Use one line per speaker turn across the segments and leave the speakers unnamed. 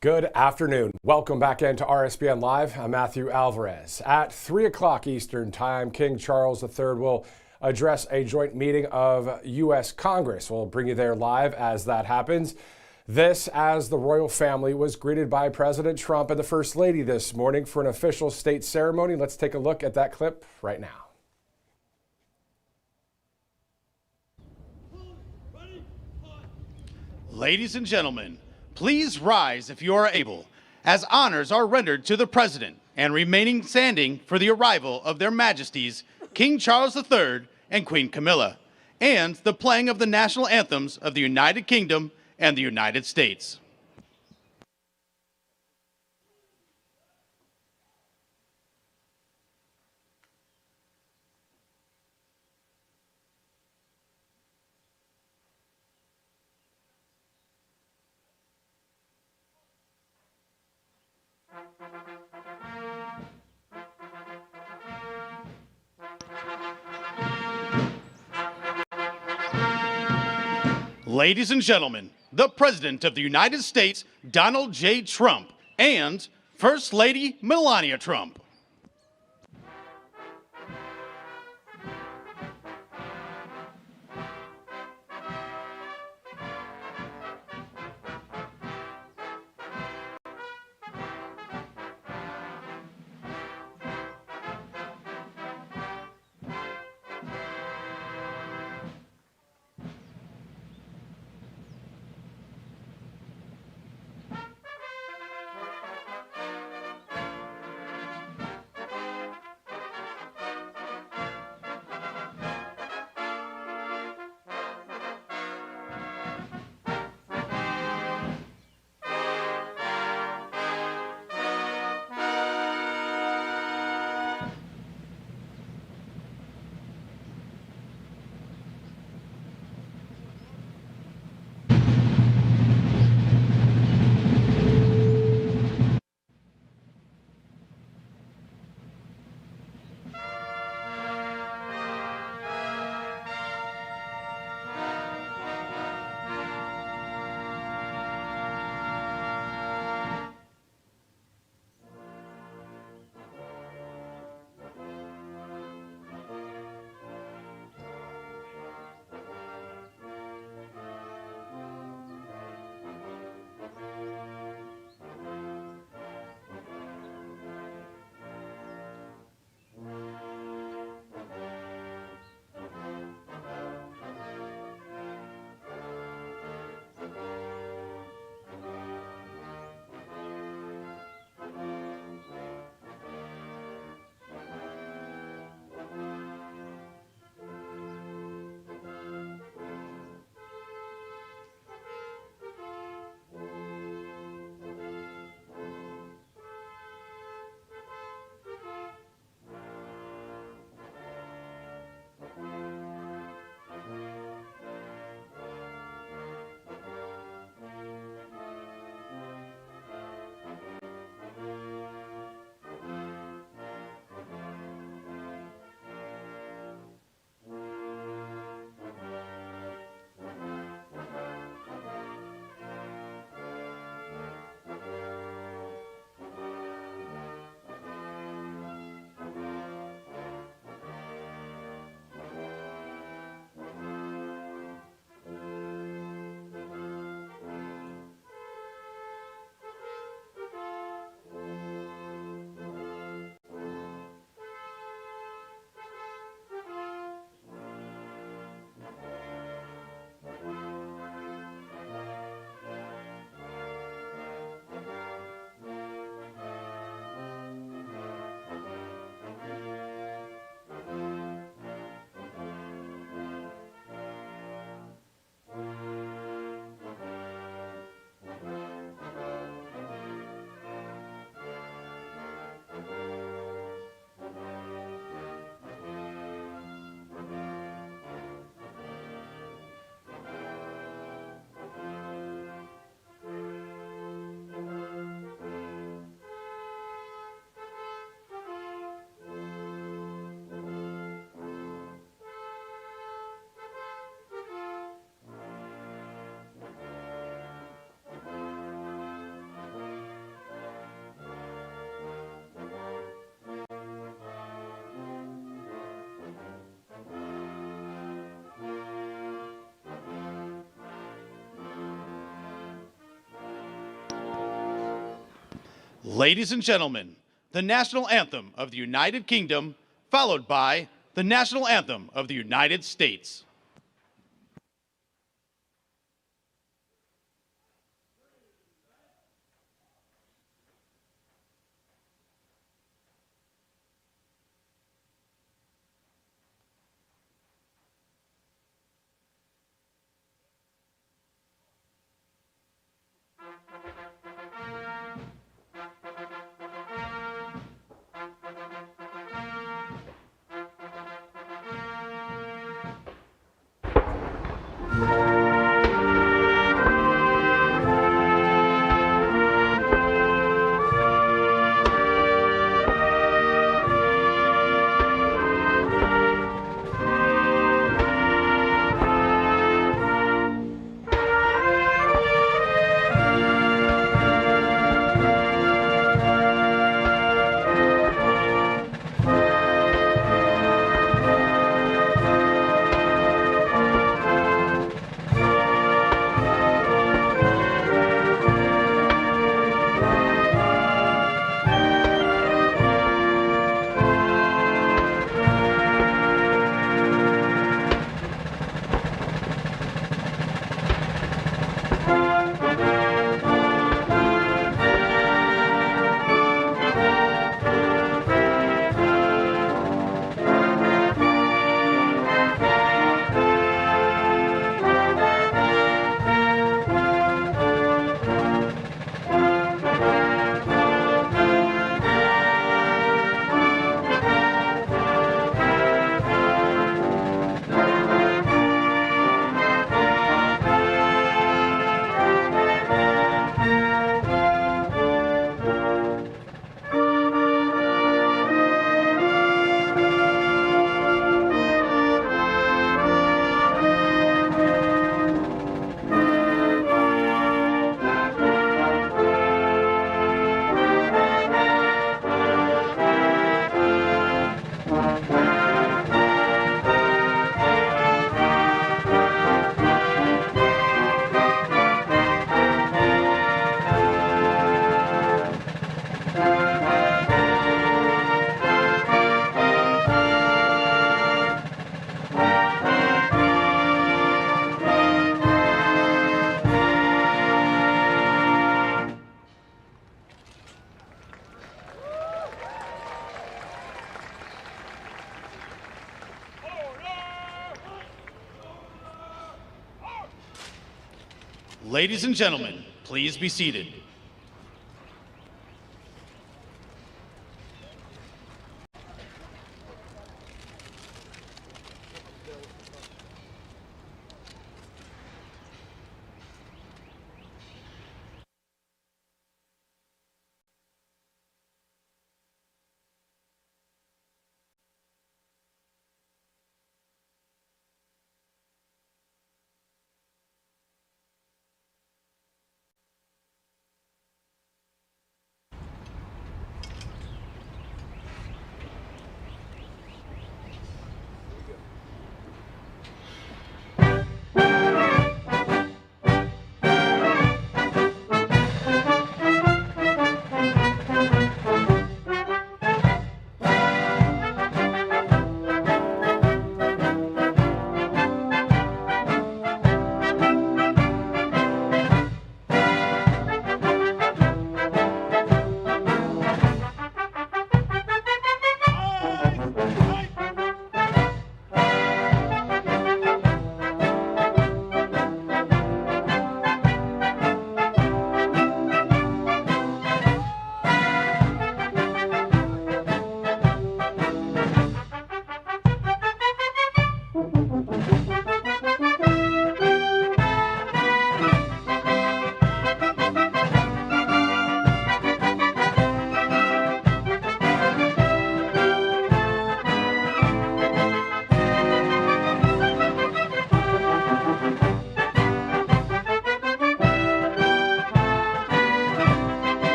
Good afternoon. Welcome back into RSBN Live. I'm Matthew Alvarez. At 3 o'clock Eastern Time, King Charles III will address a joint meeting of U.S. Congress. We'll bring you there live as that happens. This as the royal family was greeted by President Trump and the First Lady this morning for an official state ceremony. Let's take a look at that clip right now.
Ladies and gentlemen, please rise if you are able, as honors are rendered to the President and remaining standing for the arrival of their Majesties, King Charles III and Queen Camilla, and the playing of the national anthems of the United Kingdom and the United States. Ladies and gentlemen, the President of the United States, Donald J. Trump, and First Lady Melania Trump. Ladies and gentlemen, the national anthem of the United Kingdom, followed by the national anthem of the United States. Ladies and gentlemen, please be seated.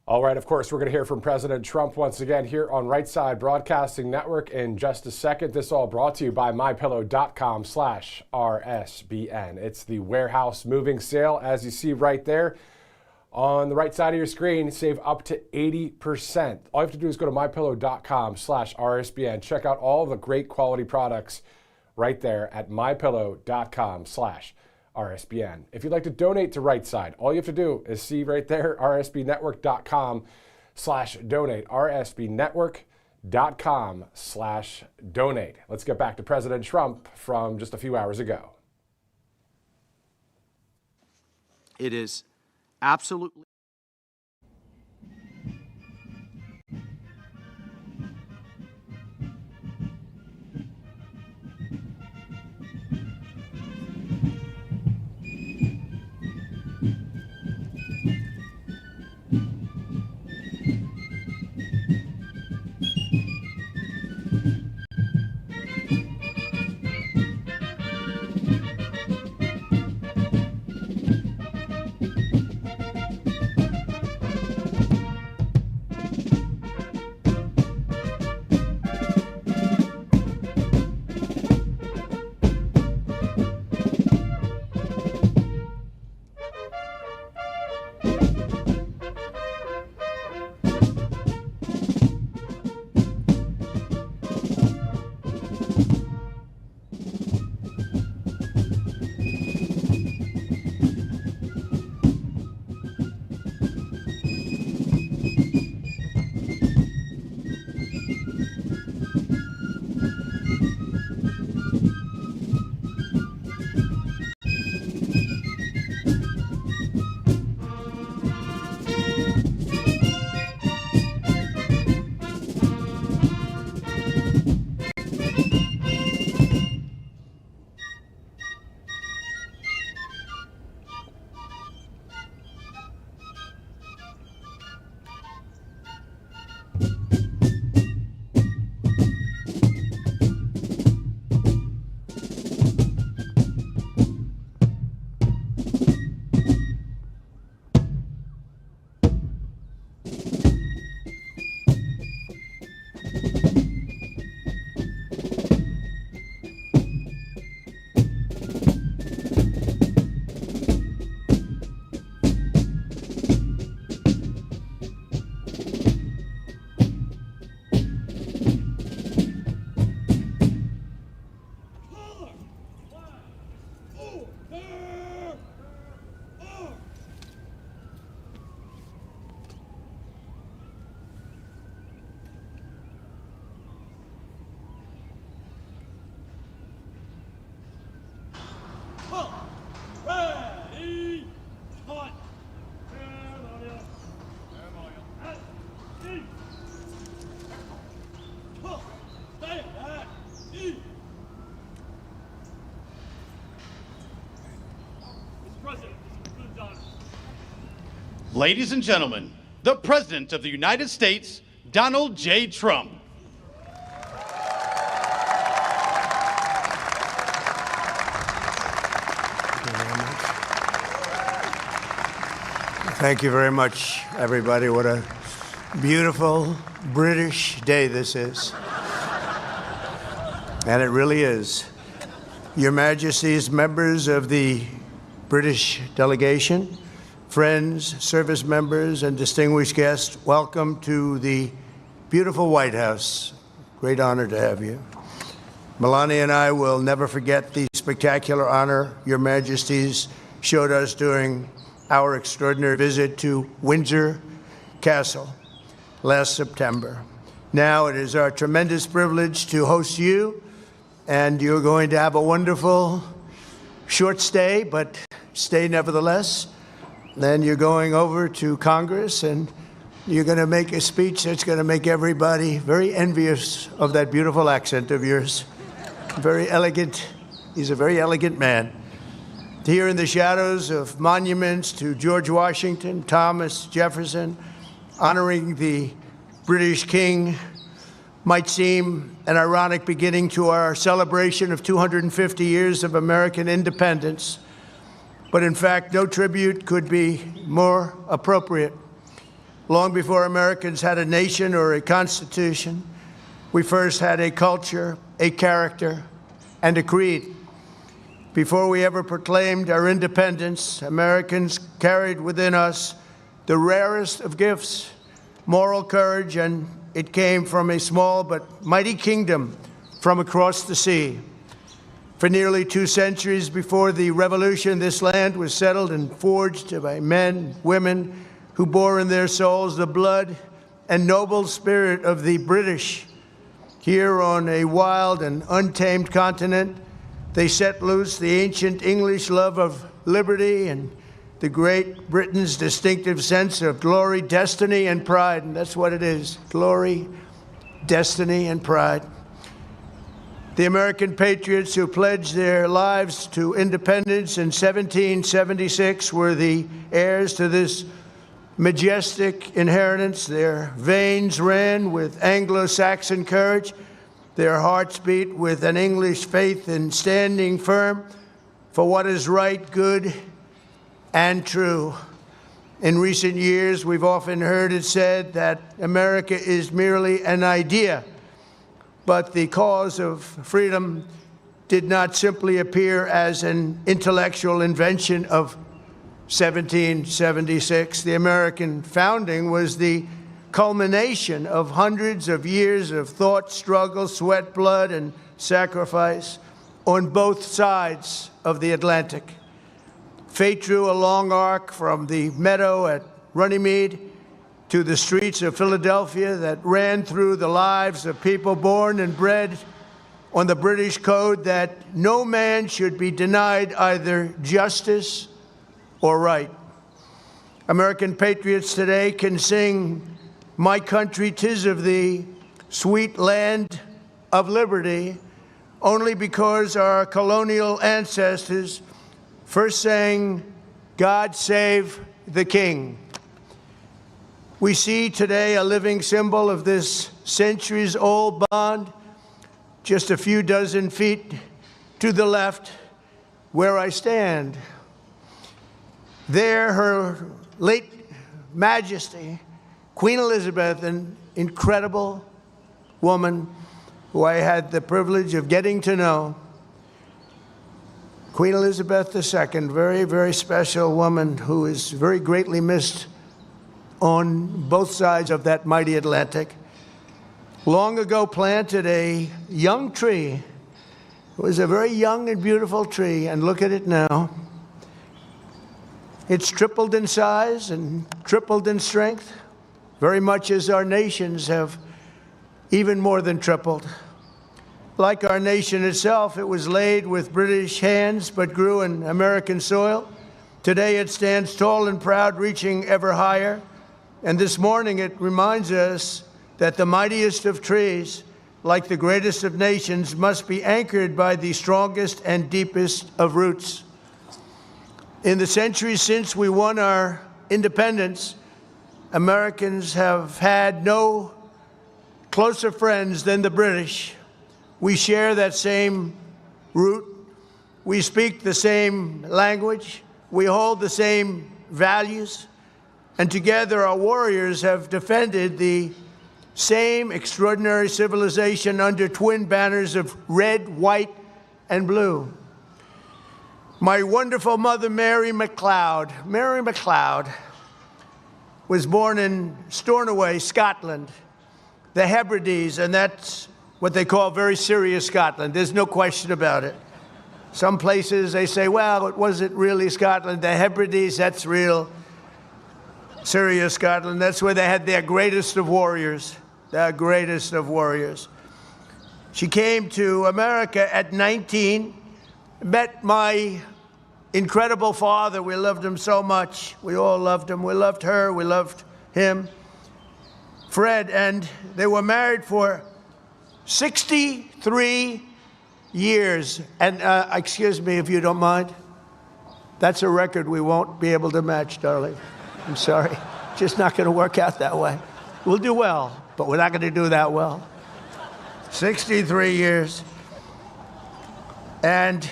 All right, of course, we're going to hear from President Trump once again here on Right Side Broadcasting Network in just a second. This all brought to you by mypillow.com/RSBN. It's the warehouse moving sale, as you see right there on the right side of your screen. Save up to 80%. All you have to do is go to mypillow.com/RSBN. Check out all of the great quality products right there at mypillow.com/RSBN. If you'd like to donate to Right Side, all you have to do is see right there, rsbnetwork.com/donate, rsbnetwork.com/donate. Let's get back to President Trump from just a few hours ago.
It is absolutely.
Ladies and gentlemen, the President of the United States, Donald J. Trump.
Thank you very much, everybody. What a beautiful British day this is. And it really is. Your Majesties, members of the British delegation, friends, service members, and distinguished guests, welcome to the beautiful White House. Great honor to have you. Melania and I will never forget the spectacular honor Your Majesties showed us during our extraordinary visit to Windsor Castle last September. Now it is our tremendous privilege to host you, and you're going to have a wonderful short stay, but stay nevertheless. Then you're going over to Congress, and you're going to make a speech that's going to make everybody very envious of that beautiful accent of yours. Very elegant. He's a very elegant man. Here in the shadows of monuments to George Washington, Thomas Jefferson, honoring the British King might seem an ironic beginning to our celebration of 250 years of American independence. But in fact, no tribute could be more appropriate. Long before Americans had a nation or a constitution, we first had a culture, a character, and a creed. Before we ever proclaimed our independence, Americans carried within us the rarest of gifts, moral courage, and it came from a small but mighty kingdom from across the sea. For nearly 2 centuries before the Revolution, this land was settled and forged by men, women, who bore in their souls the blood and noble spirit of the British. Here on a wild and untamed continent, they set loose the ancient English love of liberty and the Great Britain's distinctive sense of glory, destiny, and pride. And that's what it is: glory, destiny, and pride. The American patriots who pledged their lives to independence in 1776 were the heirs to this majestic inheritance. Their veins ran with Anglo-Saxon courage. Their hearts beat with an English faith in standing firm for what is right, good, and true. In recent years, we've often heard it said that America is merely an idea, but the cause of freedom did not simply appear as an intellectual invention of 1776. The American founding was the culmination of hundreds of years of thought, struggle, sweat, blood, and sacrifice on both sides of the Atlantic. Fate drew a long arc from the meadow at Runnymede to the streets of Philadelphia that ran through the lives of people born and bred on the British code that no man should be denied either justice or right. American patriots today can sing "My Country 'Tis of Thee, Sweet Land of Liberty," only because our colonial ancestors first sang "God Save the King." We see today a living symbol of this centuries-old bond just a few dozen feet to the left where I stand. There, Her late Majesty, Queen Elizabeth, an incredible woman who I had the privilege of getting to know. Queen Elizabeth II, very, very special woman who is very greatly missed on both sides of that mighty Atlantic. Long ago planted a young tree. It was a very young and beautiful tree, and look at it now. It's tripled in size and tripled in strength, very much as our nations have even more than tripled. Like our nation itself, it was laid with British hands but grew in American soil. Today it stands tall and proud, reaching ever higher. And this morning it reminds us that the mightiest of trees, like the greatest of nations, must be anchored by the strongest and deepest of roots. In the centuries since we won our independence, Americans have had no closer friends than the British. We share that same root. We speak the same language. We hold the same values. And together our warriors have defended the same extraordinary civilization under twin banners of red, white, and blue. My wonderful mother, Mary MacLeod, was born in Stornoway, Scotland, the Hebrides, and that's what they call very serious Scotland. There's no question about it. Some places they say, well, it wasn't really Scotland. The Hebrides, that's real serious Scotland. That's where they had their greatest of warriors, their greatest of warriors. She came to America at 19, met my incredible father. We loved him so much. We all loved him. We loved her. We loved him, Fred, and they were married for 63 years. And excuse me if you don't mind. That's a record we won't be able to match, darling. I'm sorry. Just not going to work out that way. We'll do well, but we're not going to do that well. 63 years. And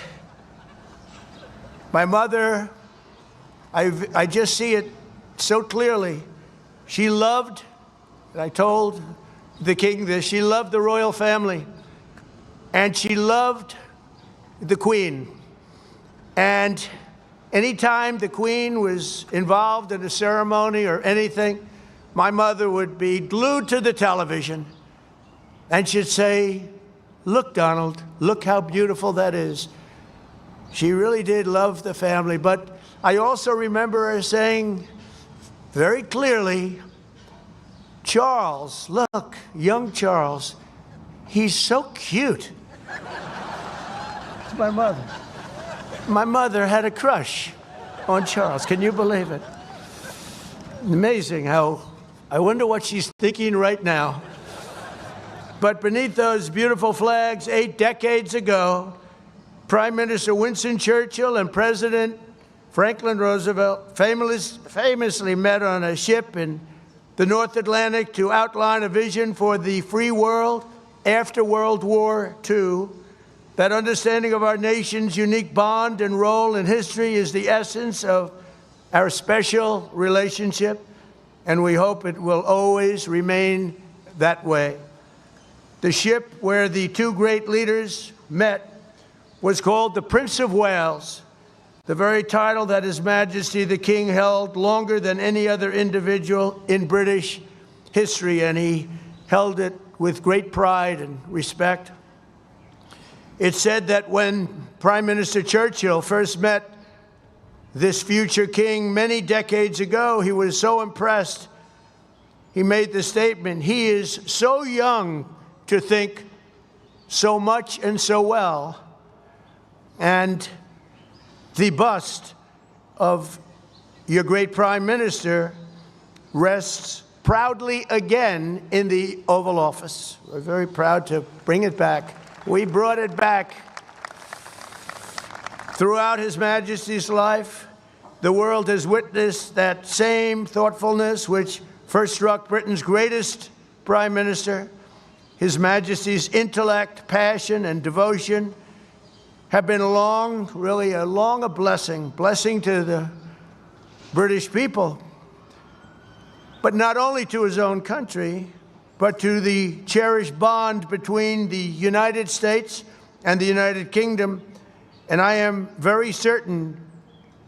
my mother, I just see it so clearly. She loved, and I told the king this, she loved the royal family, and she loved the Queen. And anytime the Queen was involved in a ceremony or anything, my mother would be glued to the television, and she'd say, "Look, Donald, look how beautiful that is." She really did love the family, but I also remember her saying very clearly, "Charles, look, young Charles, he's so cute." It's my mother. My mother had a crush on Charles. Can you believe it? Amazing how, I wonder what she's thinking right now. But beneath those beautiful flags, 8 decades ago, Prime Minister Winston Churchill and President Franklin Roosevelt famously met on a ship in the North Atlantic to outline a vision for the free world after World War II. That understanding of our nation's unique bond and role in history is the essence of our special relationship, and we hope it will always remain that way. The ship where the two great leaders met was called the Prince of Wales, the very title that His Majesty the King held longer than any other individual in British history, and he held it with great pride and respect. It's said that when Prime Minister Churchill first met this future king many decades ago, he was so impressed, he made the statement, "He is so young to think so much and so well." And the bust of your great Prime Minister rests proudly again in the Oval Office. We're very proud to bring it back. We brought it back. Throughout His Majesty's life, the world has witnessed that same thoughtfulness which first struck Britain's greatest Prime Minister. His Majesty's intellect, passion, and devotion have been really a blessing to the British people, but not only to his own country, but to the cherished bond between the United States and the United Kingdom. And I am very certain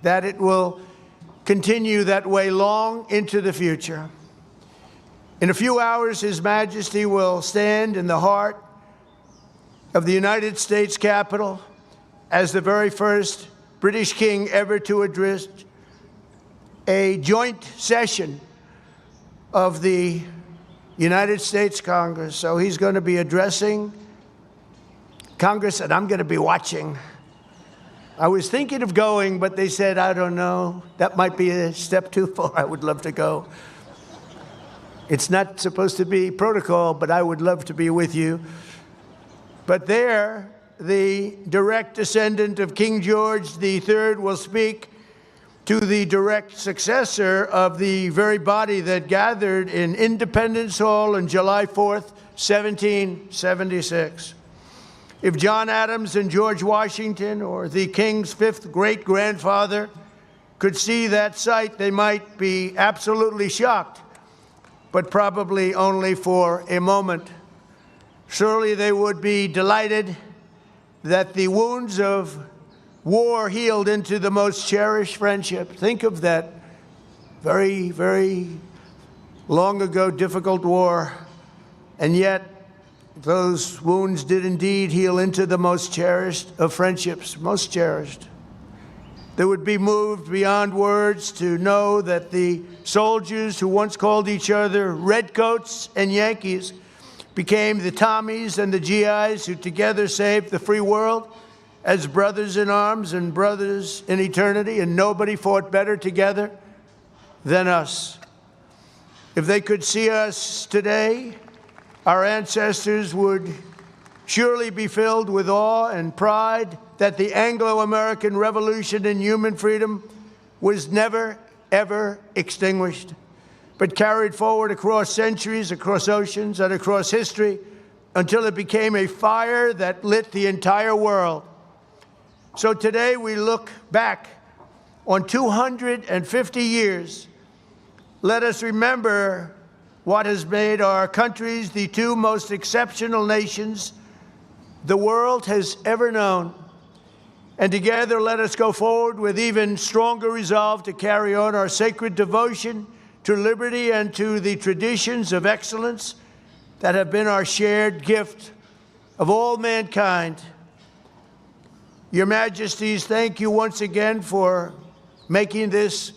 that it will continue that way long into the future. In a few hours, His Majesty will stand in the heart of the United States Capitol as the very first British king ever to address a joint session of the United States Congress. So he's going to be addressing Congress, and I'm going to be watching. I was thinking of going, but they said, I don't know, that might be a step too far. I would love to go. It's not supposed to be protocol, but I would love to be with you. But there, the direct descendant of King George III will speak to the direct successor of the very body that gathered in Independence Hall on July 4th, 1776. If John Adams and George Washington, or the King's fifth great-grandfather, could see that sight, they might be absolutely shocked, but probably only for a moment. Surely they would be delighted that the wounds of war healed into the most cherished friendship. Think of that very, very long ago difficult war, and yet those wounds did indeed heal into the most cherished of friendships, most cherished. They would be moved beyond words to know that the soldiers who once called each other Redcoats and Yankees became the Tommies and the GIs who together saved the free world as brothers in arms and brothers in eternity, and nobody fought better together than us. If they could see us today, our ancestors would surely be filled with awe and pride that the Anglo-American Revolution in human freedom was never, ever extinguished, but carried forward across centuries, across oceans, and across history until it became a fire that lit the entire world. So today we look back on 250 years let us remember what has made our countries the two most exceptional nations the world has ever known. And together, let us go forward with even stronger resolve to carry on our sacred devotion to liberty and to the traditions of excellence that have been our shared gift of all mankind. Your Majesties, thank you once again for making this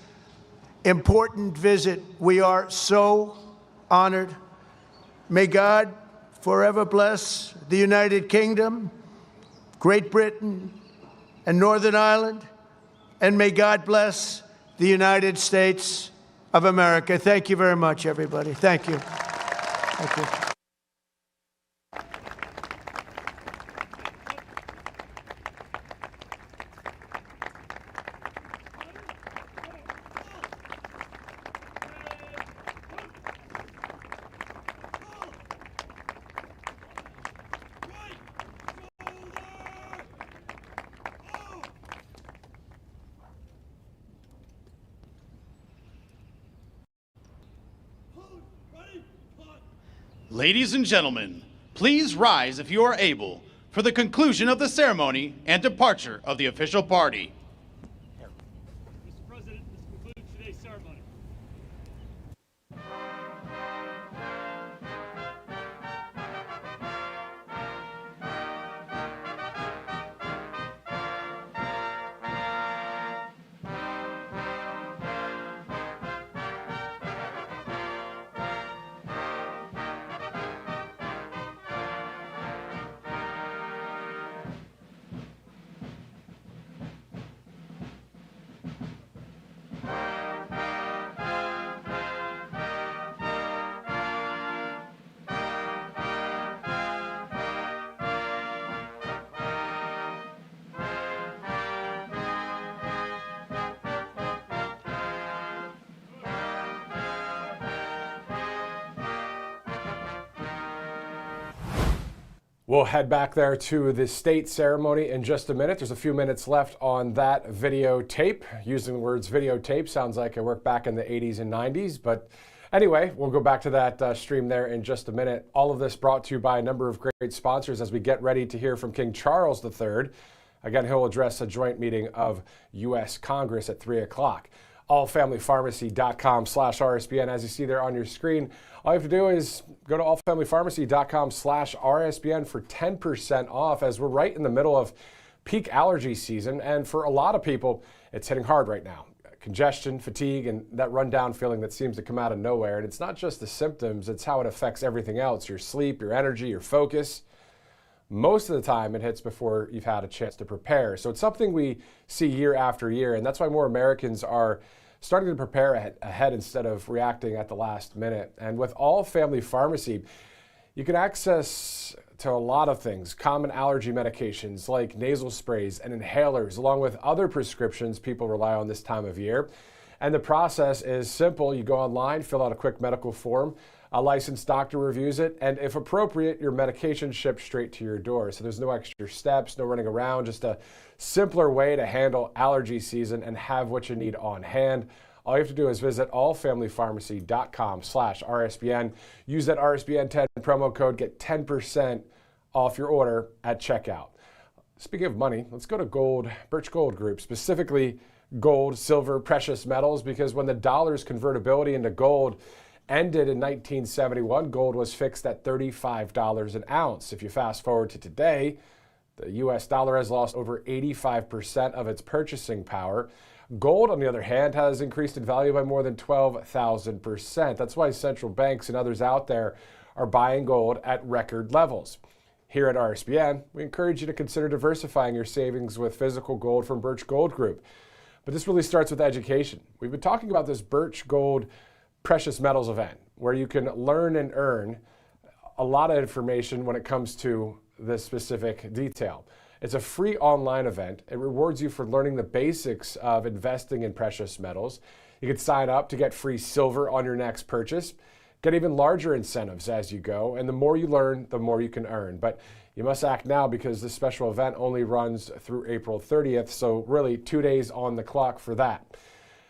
important visit. We are so honored. May God forever bless the United Kingdom, Great Britain, and Northern Ireland, and may God bless the United States of America. Thank you very much, everybody. Thank you. Thank you.
Ladies and gentlemen, please rise if you are able for the conclusion of the ceremony and departure of the official party.
Mr. President, this concludes today's ceremony.
We'll head back there to the state ceremony in just a minute. There's a few minutes left on that videotape. Using the words videotape sounds like I worked back in the 80s and 90s. But anyway, we'll go back to that stream there in just a minute. All of this brought to you by a number of great sponsors as we get ready to hear from King Charles III. Again, he'll address a joint meeting of U.S. Congress at 3 o'clock. allfamilypharmacy.com/RSBN. As you see there on your screen, all you have to do is go to allfamilypharmacy.com/RSBN for 10% off, as we're right in the middle of peak allergy season. And for a lot of people, it's hitting hard right now. Congestion, fatigue, and that rundown feeling that seems to come out of nowhere. And it's not just the symptoms, it's how it affects everything else, your sleep, your energy, your focus. Most of the time, it hits before you've had a chance to prepare. So it's something we see year after year, and that's why more Americans are starting to prepare ahead instead of reacting at the last minute. And with All Family Pharmacy, you can access to a lot of things, common allergy medications like nasal sprays and inhalers, along with other prescriptions people rely on this time of year. And the process is simple. You go online, fill out a quick medical form, a licensed doctor reviews it, and if appropriate, your medication shipped straight to your door. So there's no extra steps, no running around, just a simpler way to handle allergy season and have what you need on hand. All you have to do is visit allfamilypharmacy.com/RSBN. Use that RSBN10 promo code, get 10% off your order at checkout. Speaking of money, let's go to gold, Birch Gold Group, specifically gold, silver, precious metals, because when the dollar's convertibility into gold ended in 1971, gold was fixed at $35 an ounce. If you fast forward to today, the U.S. dollar has lost over 85% of its purchasing power. Gold, on the other hand, has increased in value by more than 12,000%. That's why central banks and others out there are buying gold at record levels. Here at RSBN, we encourage you to consider diversifying your savings with physical gold from Birch Gold Group. But this really starts with education. We've been talking about this Birch Gold Precious Metals event, where you can learn and earn a lot of information when it comes to this specific detail. It's a free online event. It rewards you for learning the basics of investing in precious metals. You can sign up to get free silver on your next purchase, get even larger incentives as you go, and the more you learn, the more you can earn. But you must act now because this special event only runs through April 30th, so really 2 days on the clock for that.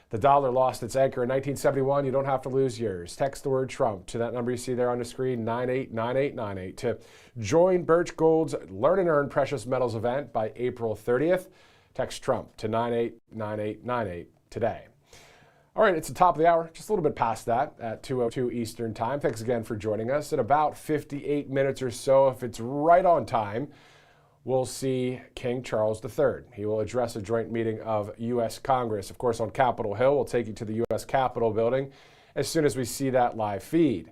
The dollar lost its anchor in 1971. You don't have to lose yours. Text the word Trump to that number you see there on the screen, 989898, to join Birch Gold's Learn and Earn Precious Metals event by April 30th. Text Trump to 989898 today. All right, it's the top of the hour, just a little bit past that at 2:02 Eastern Time. Thanks again for joining us. In about 58 minutes or so, if it's right on time, we'll see King Charles III. He will address a joint meeting of U.S. Congress, of course, on Capitol Hill. We'll take you to the U.S. Capitol building as soon as we see that live feed.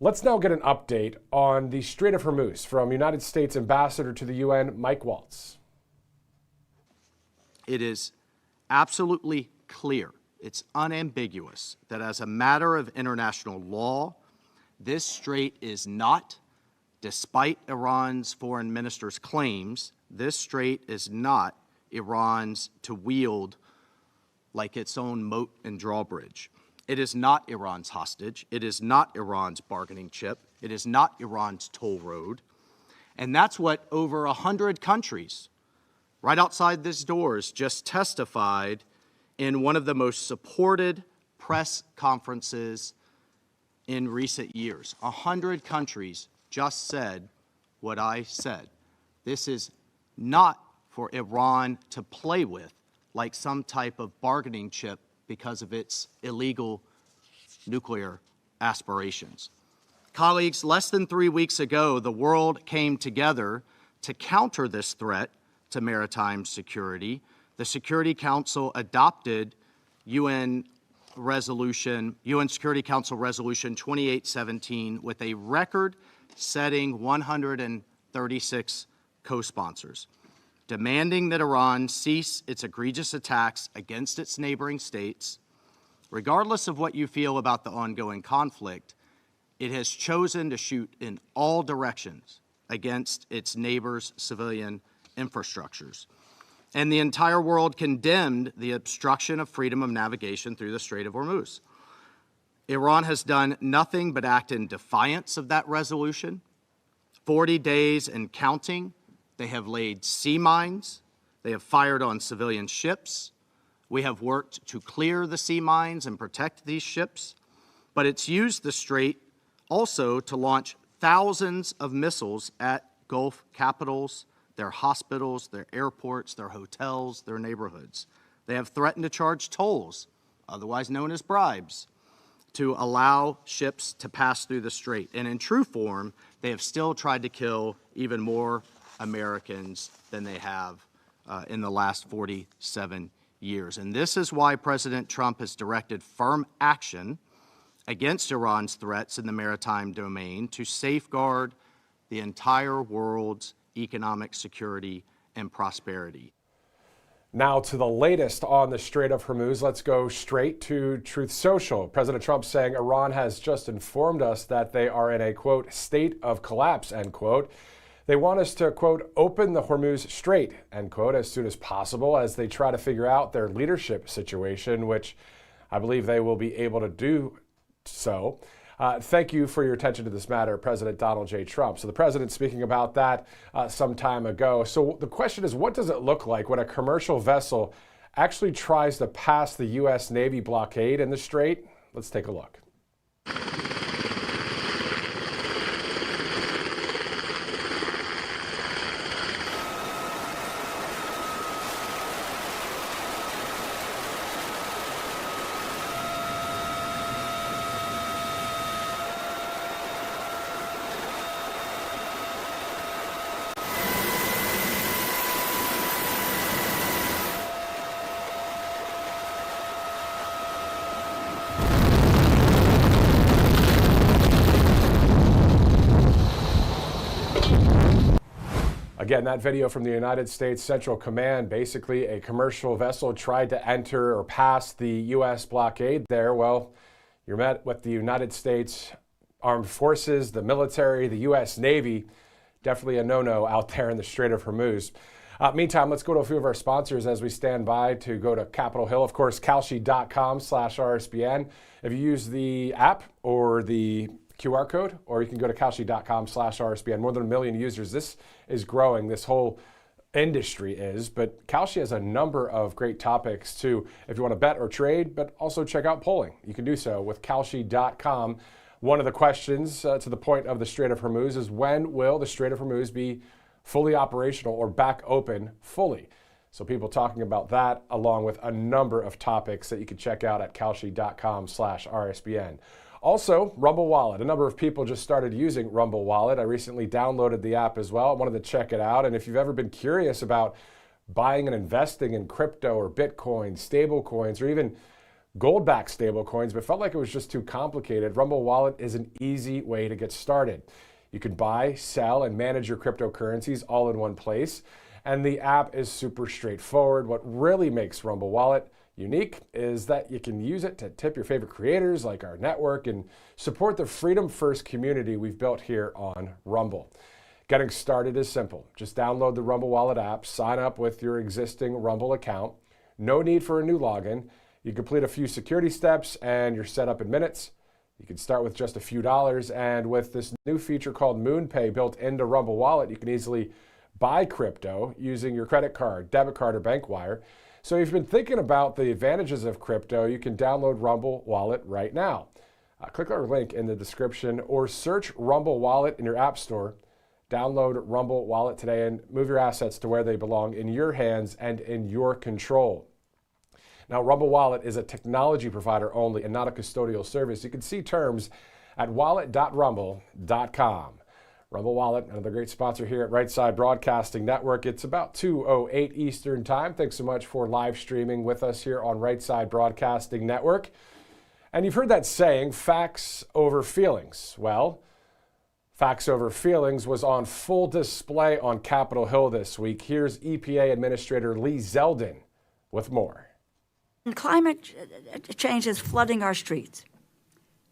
Let's now get an update on the Strait of Hormuz from United States Ambassador to the UN, Mike Waltz.
It is absolutely clear, it's unambiguous, that as a matter of international law, this strait is not, despite Iran's foreign minister's claims, this strait is not Iran's to wield like its own moat and drawbridge. It is not Iran's hostage. It is not Iran's bargaining chip. It is not Iran's toll road. And that's what over 100 countries right outside this doors just testified in one of the most supported press conferences in recent years. 100 countries just said what I said. This is not for Iran to play with like some type of bargaining chip because of its illegal nuclear aspirations. Colleagues, less than 3 weeks ago, the world came together to counter this threat to maritime security. The Security Council adopted UN Security Council Resolution 2817 with a record-setting 136 co-sponsors, demanding that Iran cease its egregious attacks against its neighboring states. Regardless of what you feel about the ongoing conflict, it has chosen to shoot in all directions against its neighbors' civilian infrastructures. And the entire world condemned the obstruction of freedom of navigation through the Strait of Hormuz. Iran has done nothing but act in defiance of that resolution. 40 days and counting, they have laid sea mines, they have fired on civilian ships. We have worked to clear the sea mines and protect these ships, but it's used the strait also to launch thousands of missiles at Gulf capitals, their hospitals, their airports, their hotels, their neighborhoods. They have threatened to charge tolls, otherwise known as bribes, to allow ships to pass through the strait. And in true form, they have still tried to kill even more Americans than they have in the last 47 years. And this is why President Trump has directed firm action against Iran's threats in the maritime domain to safeguard the entire world's economic security and prosperity.
Now to the latest on the Strait of Hormuz. Let's go straight to Truth Social. President Trump saying Iran has just informed us that they are in a, quote, state of collapse, end quote. They want us to, quote, open the Hormuz Strait, end quote, as soon as possible as they try to figure out their leadership situation, which I believe they will be able to do so. Thank you for your attention to this matter, President Donald J. Trump. So the president speaking about that some time ago. So the question is, what does it look like when a commercial vessel actually tries to pass the U.S. Navy blockade in the strait? Let's take a look. Again, that video from the United States Central Command, basically a commercial vessel tried to enter or pass the U.S. blockade there. Well, you're met with the United States Armed Forces, the military, the U.S. Navy. Definitely a no-no out there in the Strait of Hormuz. Meantime, let's go to a few of our sponsors as we stand by to go to Capitol Hill. Of course, calshe.com/RSBN. If you use the app or the QR code, or you can go to calshe.com/RSBN. More than 1 million users. This is growing. This whole industry is, but Kalshi has a number of great topics too if you want to bet or trade, but also check out polling. You can do so with Kalshi.com. One of the questions to the point of the Strait of Hormuz is, when will the Strait of Hormuz be fully operational or back open fully? So people talking about that, along with a number of topics that you can check out at Kalshi.com/RSBN. Also, Rumble Wallet. A number of people just started using Rumble Wallet. I recently downloaded the app as well. I wanted to check it out. And if you've ever been curious about buying and investing in crypto or Bitcoin, stable coins, or even gold-backed stable coins, but felt like it was just too complicated, Rumble Wallet is an easy way to get started. You can buy, sell, and manage your cryptocurrencies all in one place. And the app is super straightforward. What really makes Rumble Wallet unique is that you can use it to tip your favorite creators like our network and support the Freedom First community we've built here on Rumble. Getting started is simple. Just download the Rumble Wallet app, sign up with your existing Rumble account. No need for a new login. You complete a few security steps and you're set up in minutes. You can start with just a few dollars, and with this new feature called MoonPay built into Rumble Wallet, you can easily buy crypto using your credit card, debit card, or bank wire. So if you've been thinking about the advantages of crypto, you can download Rumble Wallet right now. Click our link in the description or search Rumble Wallet in your app store. Download Rumble Wallet today and move your assets to where they belong, in your hands and in your control. Now, Rumble Wallet is a technology provider only and not a custodial service. You can see terms at wallet.rumble.com. Rumble Wallet, another great sponsor here at Right Side Broadcasting Network. It's about 2:08 Eastern Time. Thanks so much for live streaming with us here on Right Side Broadcasting Network. And you've heard that saying, facts over feelings. Well, facts over feelings was on full display on Capitol Hill this week. Here's EPA Administrator Lee Zeldin with more.
Climate change is flooding our streets,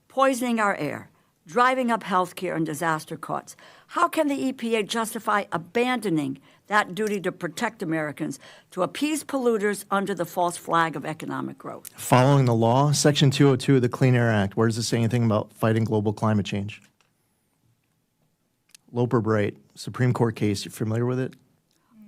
poisoning our air, driving up health care and disaster costs. How can the EPA justify abandoning that duty to protect Americans to appease polluters under the false flag of economic growth?
Following the law, Section 202 of the Clean Air Act, where does it say anything about fighting global climate change? Loper Bright, Supreme Court case, you familiar with it?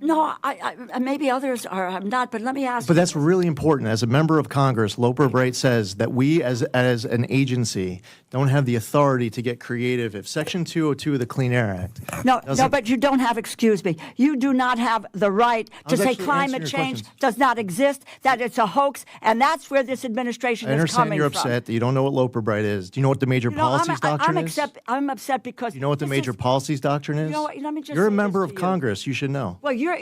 No, I maybe others are. I'm not, but let me ask
But
you.
that's really important. As a member of Congress, Loper Bright says that we as an agency don't have the authority to get creative if Section 202 of the Clean Air Act
No, but you don't have, excuse me, you do not have the right to
was
say
actually
climate
answering your
change
questions.
does not exist, that it's a hoax, and that's where this administration
I
is
understand
coming
you're
from.
upset that you don't know what Loper Bright is. Do you know what the major
You know,
policies doctrine is?
I'm upset because
You know what the
this
major
is-
policies doctrine is?
You know what, let me just
You're a
say this
member
to
of
you.
Congress. You should know.
Well, you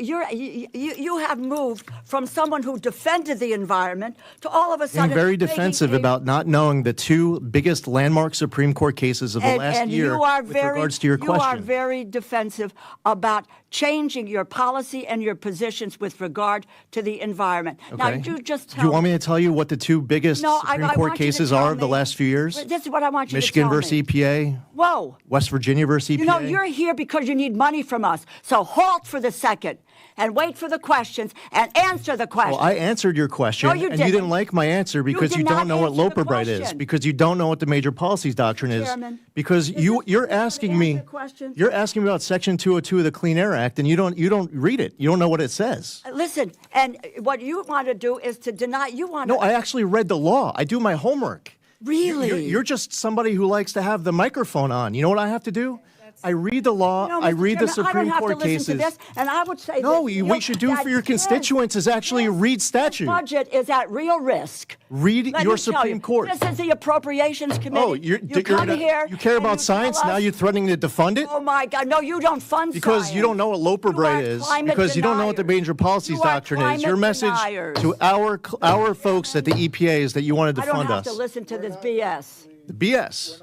have moved from someone who defended the environment to all of a sudden
Being very
making
defensive
a-
about not knowing the two biggest landmark Supreme Court cases of the last
and
year
you are
with
very,
regards to your
you are
question.
very defensive about changing your policy and your positions with regard to the environment. Now, you just tell
Do you want me to tell you what the two biggest
No,
Supreme
I
Court
want you to
cases
tell
are of the
me.
last few years?
This is what I want you
Michigan
to tell
versus
me.
EPA,
Whoa.
West Virginia versus EPA.
You know, you're here because you need money from us. So halt for the second and wait for the questions and answer the questions.
Well, I answered your question,
No, you
and you didn't
didn't.
like my answer because
did
you
not
don't know what
answer the
Loper Bright is,
question.
because you don't know what the major policies doctrine is,
Chairman,
because you're asking me,
answer questions?
you're asking me about Section 202 of the Clean Air Act, and you don't read it. You don't know what it says.
Listen, and what you want to do is to deny. You want
No,
to.
I actually read the law. I do my homework.
Really?
You're just somebody who likes to have the microphone on. You know what I have to do? I read the law.
You know,
I
Mr.
read the
Chairman, I
Supreme
don't have
Court
to listen
cases.
to this, and I would say
No,
this,
what you should do
that
for your constituents is actually read statute.
This budget is at real risk.
Read
Let
your
me tell
Supreme
you,
Court.
This is the Appropriations Committee.
Oh,
you come here.
You care
and
about
you tell
science? Now
us-
you're threatening to defund it?
Oh my God! No, you don't fund
Because
science.
you don't know what Loper
You
Bright
are
is,
climate
because you don't know what the
deniers.
major policies
You are
doctrine is.
climate
Your message
deniers.
to our folks at the EPA is that you want to
I don't
defund
have
us.
to listen to this BS.
The BS.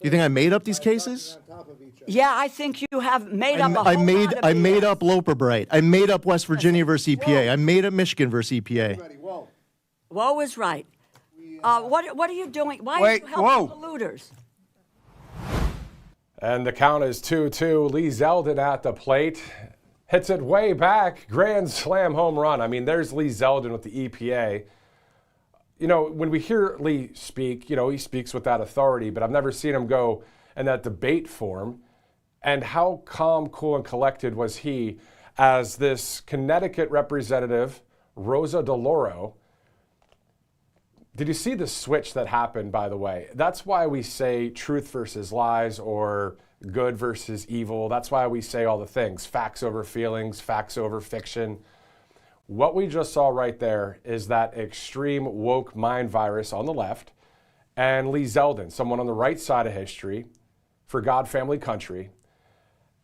You think I made up these cases?
Yeah, I think you have made up a whole
I made
lot of
I made
BS.
up Loper Bright. I made up West Virginia versus EPA. I made up Michigan versus EPA.
Woe is right. What are you doing? Why
Wait,
are you helping polluters?
And the count is 2-2. Lee Zeldin at the plate. Hits it way back. Grand slam home run. I mean, there's Lee Zeldin with the EPA. You know, when we hear Lee speak, you know, he speaks with that authority, but I've never seen him go in that debate form. And how calm, cool, and collected was he as this Connecticut representative, Rosa DeLauro, did you see the switch that happened, by the way? That's why we say truth versus lies or good versus evil. That's why we say all the things, facts over feelings, facts over fiction. What we just saw right there is that extreme woke mind virus on the left and Lee Zeldin, someone on the right side of history, for God, family, country.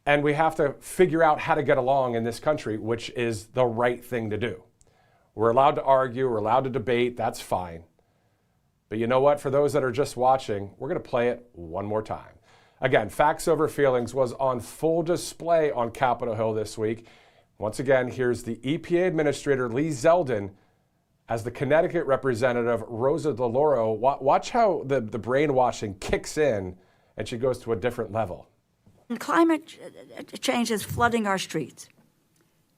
And we have to figure out how to get along in this country, which is the right thing to do. We're allowed to argue, we're allowed to debate, that's fine. But you know what? For those that are just watching, we're going to play it one more time. Again, Facts Over Feelings was on full display on Capitol Hill this week. Once again, here's the EPA Administrator Lee Zeldin as the Connecticut representative Rosa DeLauro. Watch how the brainwashing kicks in and she goes to a different level.
Climate change is flooding our streets,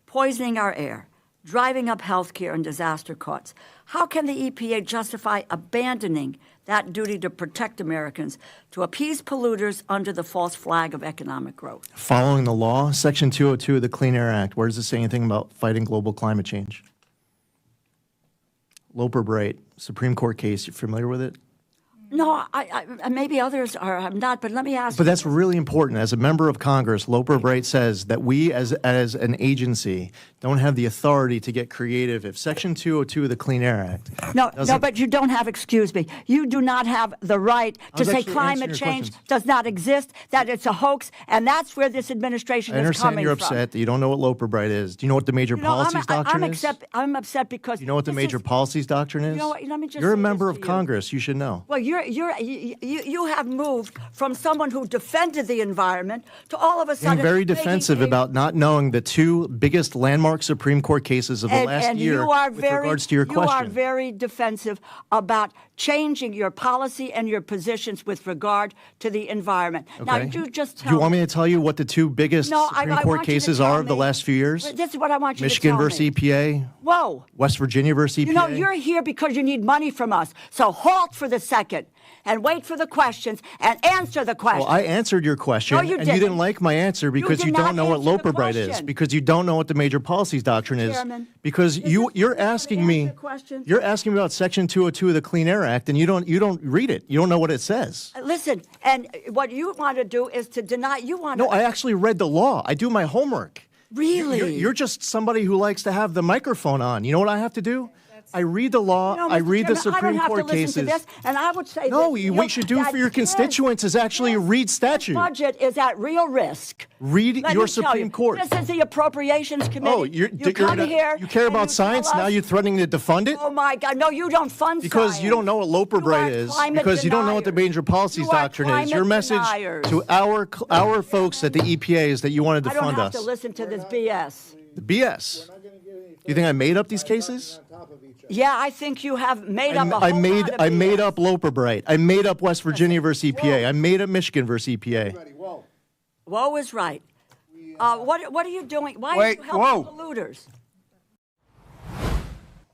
poisoning our air, driving up health care and disaster costs. How can the EPA justify abandoning that duty to protect Americans to appease polluters under the false flag of economic growth?
Following the law, Section 202 of the Clean Air Act, where does it say anything about fighting global climate change? Loper Bright, Supreme Court case, you familiar with it?
No, I maybe others are. I'm not, but let me ask
But
you.
that's really important. As a member of Congress, Loper Bright says that we as an agency don't have the authority to get creative if Section 202 of the Clean Air Act
No,
doesn't-
but you don't have, excuse me, you do not have the right
I
to
was
say
actually
climate
answering your
change
questions.
does not exist, that it's a hoax, and that's where this administration
I
is
understand
coming
you're
from.
upset that you don't know what Loper Bright is. Do you know what the major policies doctrine is?
I'm upset because
Do you know what the
this
major
is-
policies doctrine is?
You know what, let me just
You're a
say this
member
to
of
you.
Congress. You should know.
Well, you have moved from someone who defended the environment to all of a sudden
Being very
making
defensive
a-
about not knowing the two biggest landmark Supreme Court cases of the last
and
year
you are
with
very,
regards to your
you are
question.
very defensive about changing your policy and your positions with regard to the environment. Now,
Okay.
you just
Do
tell
you want me to tell you what the two biggest
No,
Supreme
I
Court
want you to
cases
tell
are of the
me.
last few years?
This is what I want you
Michigan
to tell
versus
me.
EPA,
Whoa.
West Virginia versus EPA.
You know, you're here because you need money from us. So halt for the second and wait for the questions and answer the questions.
Well, I answered your question,
No, you
and you
didn't.
didn't like my answer because
did
you
not
don't know what
answer the
Loper Bright is,
question.
because you don't know what the major policies doctrine is,
Chairman,
because
this is-
you're
you want to
asking
answer
me,
the question?
you're asking me about Section 202 of the Clean Air Act, and you don't read it. You don't know what it says.
Listen, and what you want to do is to deny. You want
No,
to.
I actually read the law. I do my homework.
Really?
You're just somebody who likes to have the microphone on. You know what I have to do? I read the law.
No,
I
Mr.
read the
Chairman, I
Supreme
don't have
Court
to listen
cases.
to this, and I would say
No,
that,
what you should do for your constituents is actually read statute.
Budget is at real risk.
Read
Let
your
me tell
Supreme
you,
Court.
This is the Appropriations Committee.
Oh,
you come here.
you care
and
about
you
science?
tell
Now
us-
you're threatening to defund it?
Oh my God! No, you don't fund
Because
science.
you don't know what Loper
You
Bright
are
is,
climate
because you don't know what the
deniers.
major policies
You are
doctrine is. Your
climate
message
deniers.
to our folks at the EPA is that you want to
I don't
defund
have
us.
to listen to this BS.
The BS. You think I made up these cases?
Yeah, I think you have made up a whole
I made
lot of
I made
BS.
up Loper Bright. I made up West Virginia versus EPA. I made up Michigan versus EPA.
Woe is right. What are you doing? Why
Wait,
are you helping polluters?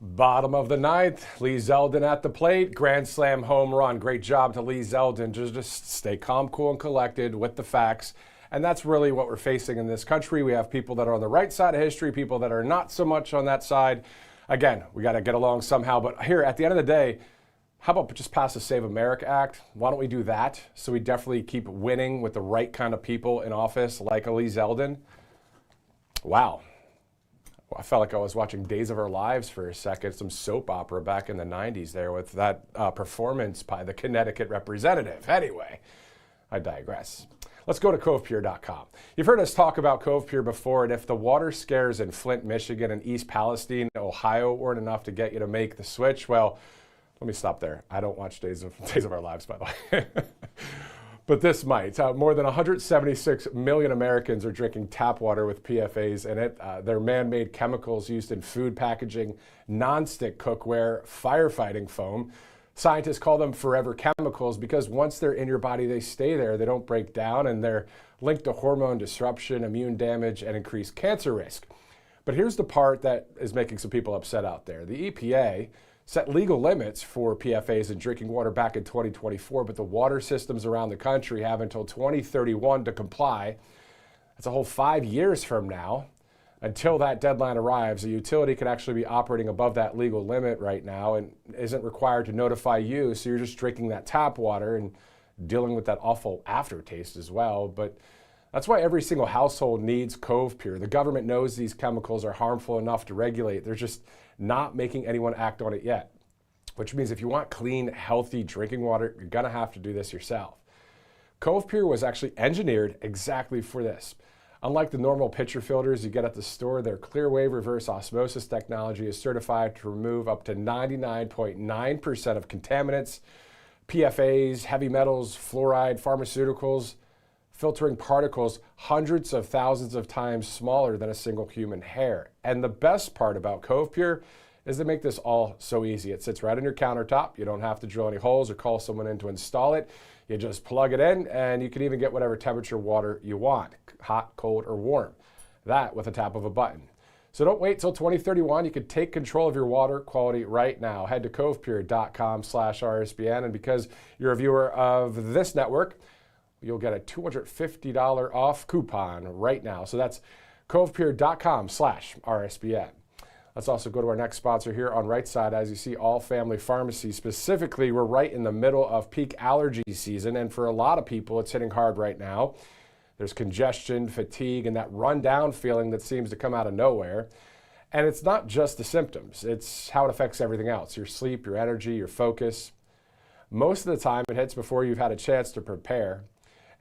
Bottom of the ninth, Lee Zeldin at the plate, grand slam home run. Great job to Lee Zeldin. Just stay calm, cool, and collected with the facts. And that's really what we're facing in this country. We have people that are on the right side of history, people that are not so much on that side. Again, we got to get along somehow. But here, at the end of the day, how about just pass the Save America Act? Why don't we do that? So we definitely keep winning with the right kind of people in office, like Lee Zeldin. Wow. I felt like I was watching Days of Our Lives for a second, some soap opera back in the 90s there with that performance by the Connecticut representative. Anyway, I digress. Let's go to CovePure.com. You've heard us talk about CovePure before, and if the water scares in Flint, Michigan, and East Palestine, Ohio weren't enough to get you to make the switch, well, let me stop there. I don't watch Days of Our Lives, by the way. But this might. More than 176 million Americans are drinking tap water with PFAs in it. They're man-made chemicals used in food packaging, nonstick cookware, firefighting foam. Scientists call them forever chemicals because once they're in your body, they stay there. They don't break down, and they're linked to hormone disruption, immune damage, and increased cancer risk. But here's the part that is making some people upset out there. The EPA set legal limits for PFAs in drinking water back in 2024, but the water systems around the country have until 2031 to comply. That's a whole 5 years from now. Until that deadline arrives, a utility can actually be operating above that legal limit right now and isn't required to notify you, so you're just drinking that tap water and dealing with that awful aftertaste as well. But that's why every single household needs Cove Pure. The government knows these chemicals are harmful enough to regulate. They're just not making anyone act on it yet, which means if you want clean, healthy drinking water, you're gonna have to do this yourself. Cove Pure was actually engineered exactly for this. Unlike the normal pitcher filters you get at the store, their Clearwave reverse osmosis technology is certified to remove up to 99.9% of contaminants, PFAs, heavy metals, fluoride, pharmaceuticals, filtering particles hundreds of thousands of times smaller than a single human hair. And the best part about Cove Pure is they make this all so easy. It sits right on your countertop. You don't have to drill any holes or call someone in to install it. You just plug it in, and you can even get whatever temperature water you want, hot, cold, or warm. That with a tap of a button. So don't wait till 2031. You can take control of your water quality right now. Head to covepure.com/RSBN, and because you're a viewer of this network, you'll get a $250 off coupon right now. So that's covepure.com/RSBN. Let's also go to our next sponsor here on right side. As you see, All Family Pharmacy. Specifically, we're right in the middle of peak allergy season, and for a lot of people, it's hitting hard right now. There's congestion, fatigue, and that run-down feeling that seems to come out of nowhere. And it's not just the symptoms. It's how it affects everything else, your sleep, your energy, your focus. Most of the time, it hits before you've had a chance to prepare.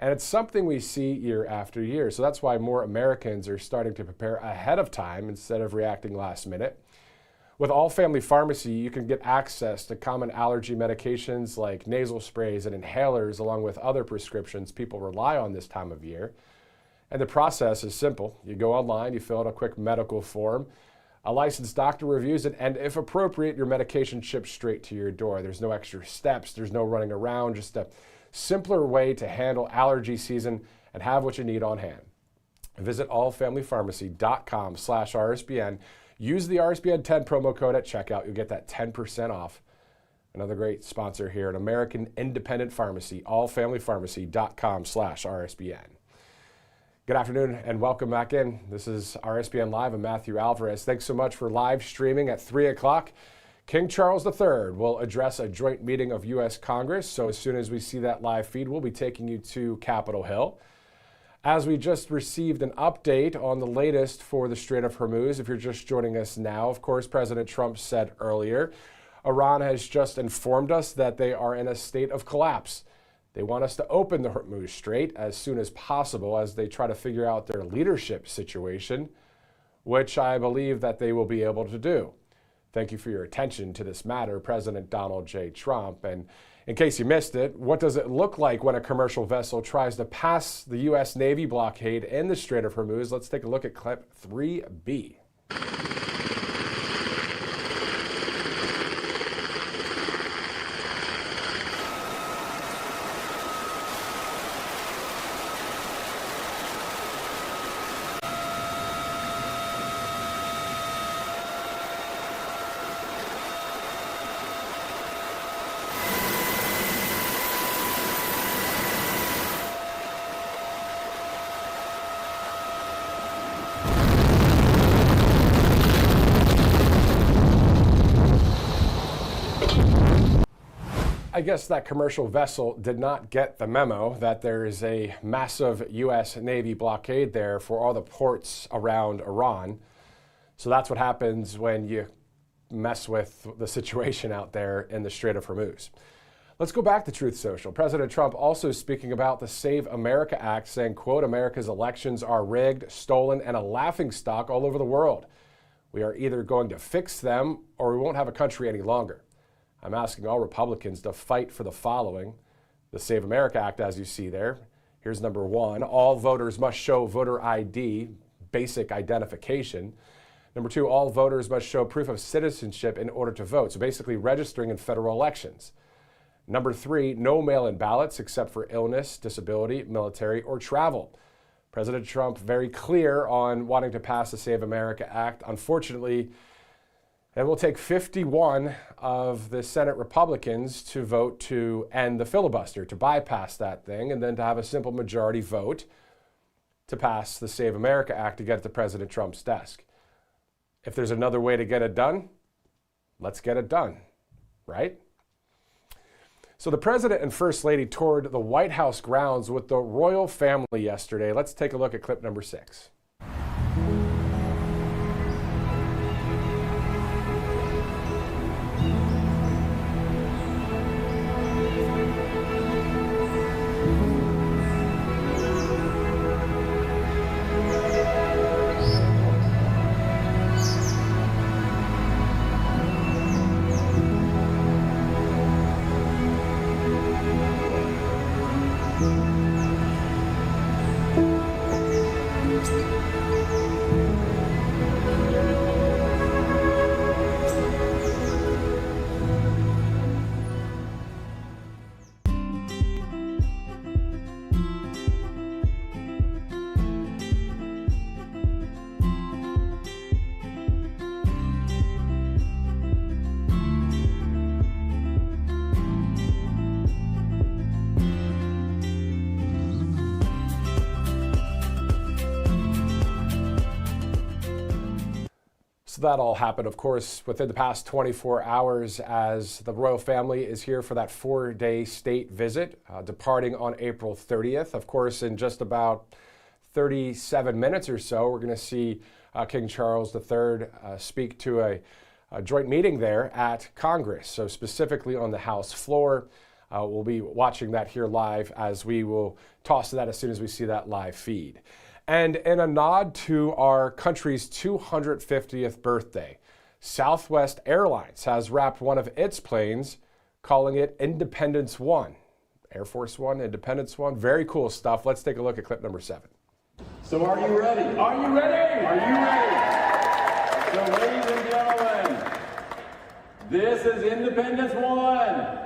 And it's something we see year after year. So that's why more Americans are starting to prepare ahead of time instead of reacting last minute. With All Family Pharmacy, you can get access to common allergy medications like nasal sprays and inhalers, along with other prescriptions people rely on this time of year. And the process is simple. You go online, you fill out a quick medical form, a licensed doctor reviews it, and if appropriate, your medication ships straight to your door. There's no extra steps, there's no running around, just a simpler way to handle allergy season and have what you need on hand. Visit allfamilypharmacy.com/RSBN. Use the RSBN 10 promo code at checkout. You'll get that 10% off. Another great sponsor here, an American independent pharmacy, allfamilypharmacy.com/RSBN. Good afternoon and welcome back in. This is RSBN Live. I'm Matthew Alvarez. Thanks so much for live streaming at 3 o'clock. King Charles III will address a joint meeting of U.S. Congress, so as soon as we see that live feed, we'll be taking you to Capitol Hill. As we just received an update on the latest for the Strait of Hormuz, if you're just joining us now, of course, President Trump said earlier, Iran has just informed us that they are in a state of collapse. They want us to open the Hormuz Strait as soon as possible as they try to figure out their leadership situation, which I believe that they will be able to do. Thank you for your attention to this matter, President Donald J. Trump. And in case you missed it, what does it look like when a commercial vessel tries to pass the U.S. Navy blockade in the Strait of Hormuz? Let's take a look at clip 3B. I guess that commercial vessel did not get the memo that there is a massive U.S. Navy blockade there for all the ports around Iran. So that's what happens when you mess with the situation out there in the Strait of Hormuz. Let's go back to Truth Social. President Trump also speaking about the Save America Act, saying, quote, America's elections are rigged, stolen, and a laughingstock all over the world. We are either going to fix them or we won't have a country any longer. I'm asking all Republicans to fight for the following. The Save America Act, as you see there. Here's number 1. All voters must show voter ID, basic identification. Number 2, all voters must show proof of citizenship in order to vote. So basically registering in federal elections. Number 3, no mail-in ballots except for illness, disability, military, or travel. President Trump very clear on wanting to pass the Save America Act. Unfortunately, it will take 51 of the Senate Republicans to vote to end the filibuster, to bypass that thing, and then to have a simple majority vote. to pass the Save America Act to get it to President Trump's desk. If there's another way to get it done, let's get it done, right? So the President and First Lady toured the White House grounds with the royal family yesterday. Let's take a look at clip number 6. So that all happened, of course, within the past 24 hours as the royal family is here for that 4-day state visit, departing on April 30th. Of course, in just about 37 minutes or so, we're going to see King Charles III speak to a joint meeting there at Congress, so specifically on the House floor. We'll be watching that here live as we will toss to that as soon as we see that live feed. And in a nod to our country's 250th birthday, Southwest Airlines has wrapped one of its planes, calling it Independence One. Air Force One, Independence One, very cool stuff. Let's take a look at clip number 7.
So are you ready? Are you ready? Are you ready? So ladies and gentlemen, this is Independence One.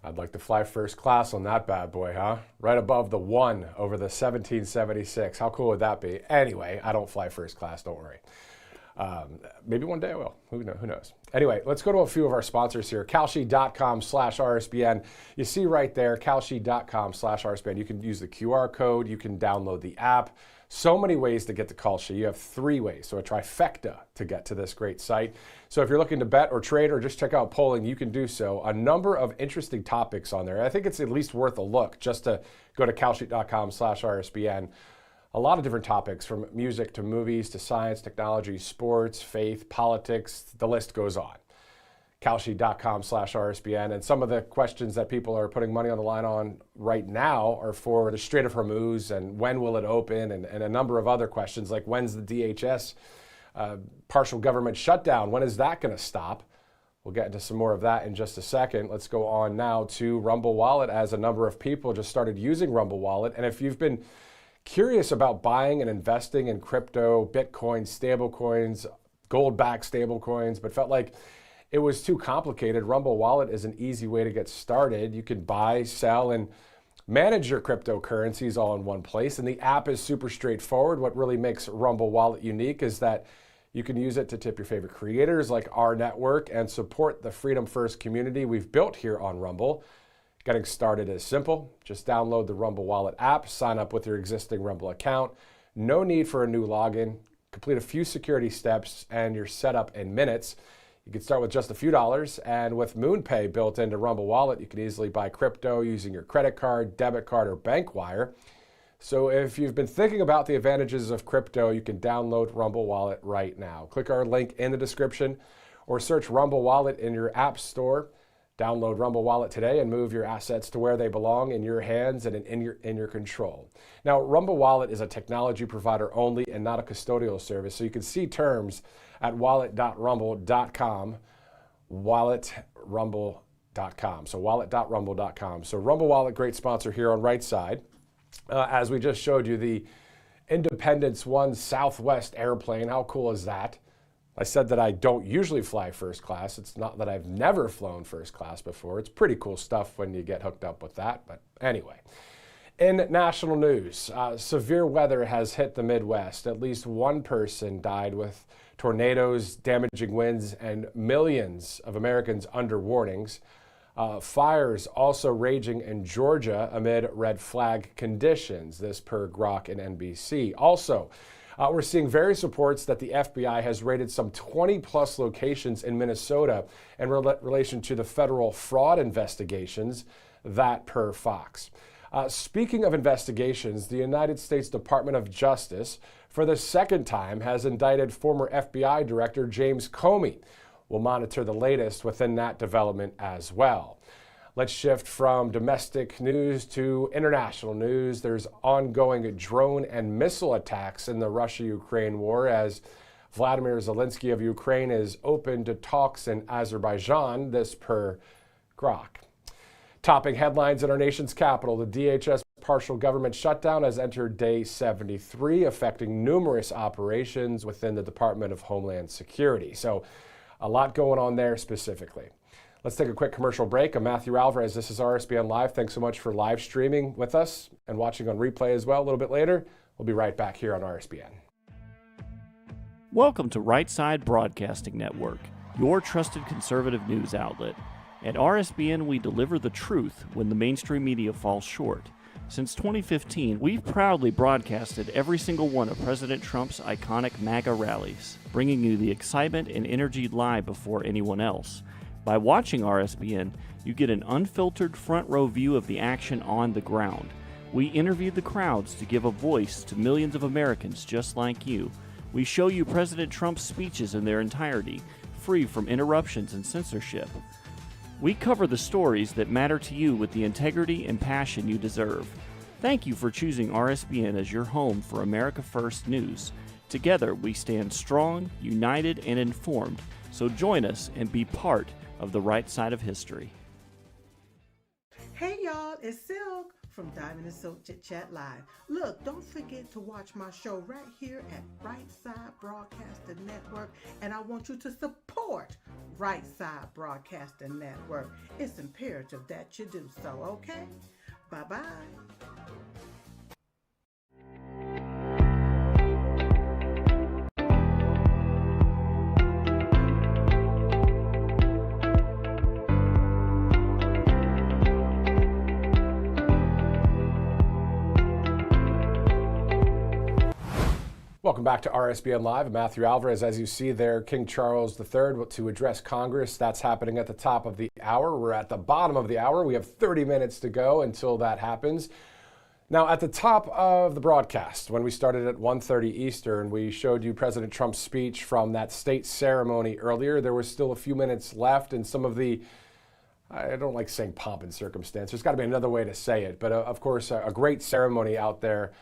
I'd like to fly first class on that bad boy, huh? Right above the 1 over the 1776. How cool would that be? Anyway, I don't fly first class, don't worry. Maybe one day I will. Who knows? Anyway, let's go to a few of our sponsors here. Kalshi.com/RSBN. You see right there, Kalshi.com/RSBN. You can use the QR code. You can download the app. So many ways to get to Kalshi. You have 3 ways, so a trifecta to get to this great site. So if you're looking to bet or trade or just check out polling, you can do so. A number of interesting topics on there. I think it's at least worth a look just to go to Kalshi.com/RSBN. A lot of different topics, from music to movies to science, technology, sports, faith, politics, the list goes on. Kalshi.com/RSBN. And some of the questions that people are putting money on the line on right now are for the Strait of Hormuz and when will it open, and a number of other questions like when's the DHS partial government shutdown? When is that going to stop? We'll get into some more of that in just a second. Let's go on now to Rumble Wallet, as a number of people just started using Rumble Wallet. And if you've been curious about buying and investing in crypto, Bitcoin, stablecoins, gold-backed stablecoins, but felt like it was too complicated, Rumble Wallet is an easy way to get started. You can buy, sell, and manage your cryptocurrencies all in one place. And the app is super straightforward. What really makes Rumble Wallet unique is that you can use it to tip your favorite creators like our network and support the Freedom First community we've built here on Rumble. Getting started is simple. Just download the Rumble Wallet app, sign up with your existing Rumble account. No need for a new login. Complete a few security steps and you're set up in minutes. You can start with just a few dollars, and with MoonPay built into Rumble Wallet, you can easily buy crypto using your credit card, debit card, or bank wire. So if you've been thinking about the advantages of crypto, you can download Rumble Wallet right now. Click our link in the description or search Rumble Wallet in your app store. Download Rumble Wallet today and move your assets to where they belong, in your hands and in your control. Now, Rumble Wallet is a technology provider only and not a custodial service, so you can see terms at wallet.rumble.com, walletrumble.com, so wallet.rumble.com. So Rumble Wallet, great sponsor here on Right Side. As we just showed you, the Independence One Southwest airplane, how cool is that? I said that I don't usually fly first class. It's not that I've never flown first class before. It's pretty cool stuff when you get hooked up with that. But anyway, in national news, severe weather has hit the Midwest. At least one person died with tornadoes, damaging winds, and millions of Americans under warnings. Fires also raging in Georgia amid red flag conditions. This per Grok and NBC. Also, we're seeing various reports that the FBI has raided some 20-plus locations in Minnesota in relation to the federal fraud investigations, that per Fox. Speaking of investigations, the United States Department of Justice, for the second time, has indicted former FBI Director James Comey. We'll monitor the latest within that development as well. Let's shift from domestic news to international news. There's ongoing drone and missile attacks in the Russia-Ukraine war as Vladimir Zelensky of Ukraine is open to talks in Azerbaijan, this per Grok. Topping headlines in our nation's capital, the DHS partial government shutdown has entered day 73, affecting numerous operations within the Department of Homeland Security. So a lot going on there specifically. Let's take a quick commercial break. I'm Matthew Alvarez. This is RSBN Live. Thanks so much for live streaming with us and watching on replay as well a little bit later. We'll be right back here on RSBN.
Welcome to Right Side Broadcasting Network, your trusted conservative news outlet. At RSBN, we deliver the truth when the mainstream media falls short. Since 2015, we've proudly broadcasted every single one of President Trump's iconic MAGA rallies, bringing you the excitement and energy live before anyone else. By watching RSBN, you get an unfiltered front row view of the action on the ground. We interview the crowds to give a voice to millions of Americans just like you. We show you President Trump's speeches in their entirety, free from interruptions and censorship. We cover the stories that matter to you with the integrity and passion you deserve. Thank you for choosing RSBN as your home for America First News. Together, we stand strong, united, and informed. So join us and be part of the right side of history.
Hey y'all, it's Silk from Diamond and Silk Chit Chat Live. Look, don't forget to watch my show right here at Right Side Broadcasting Network, and I want you to support Right Side Broadcasting Network. It's imperative that you do so, okay? Bye-bye.
Welcome back to RSBN Live. I'm Matthew Alvarez. As you see there, King Charles III to address Congress. That's happening at the top of the hour. We're at the bottom of the hour. We have 30 minutes to go until that happens. Now, at the top of the broadcast, when we started at 1:30 Eastern, we showed you President Trump's speech from that state ceremony earlier. There was still a few minutes left, and some of the, I don't like saying pomp and circumstance. There's got to be another way to say it. But of course, a great ceremony out there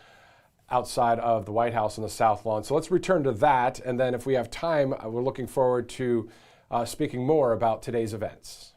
outside of the White House on the South Lawn. So let's return to that. And then if we have time, we're looking forward to speaking more about today's events.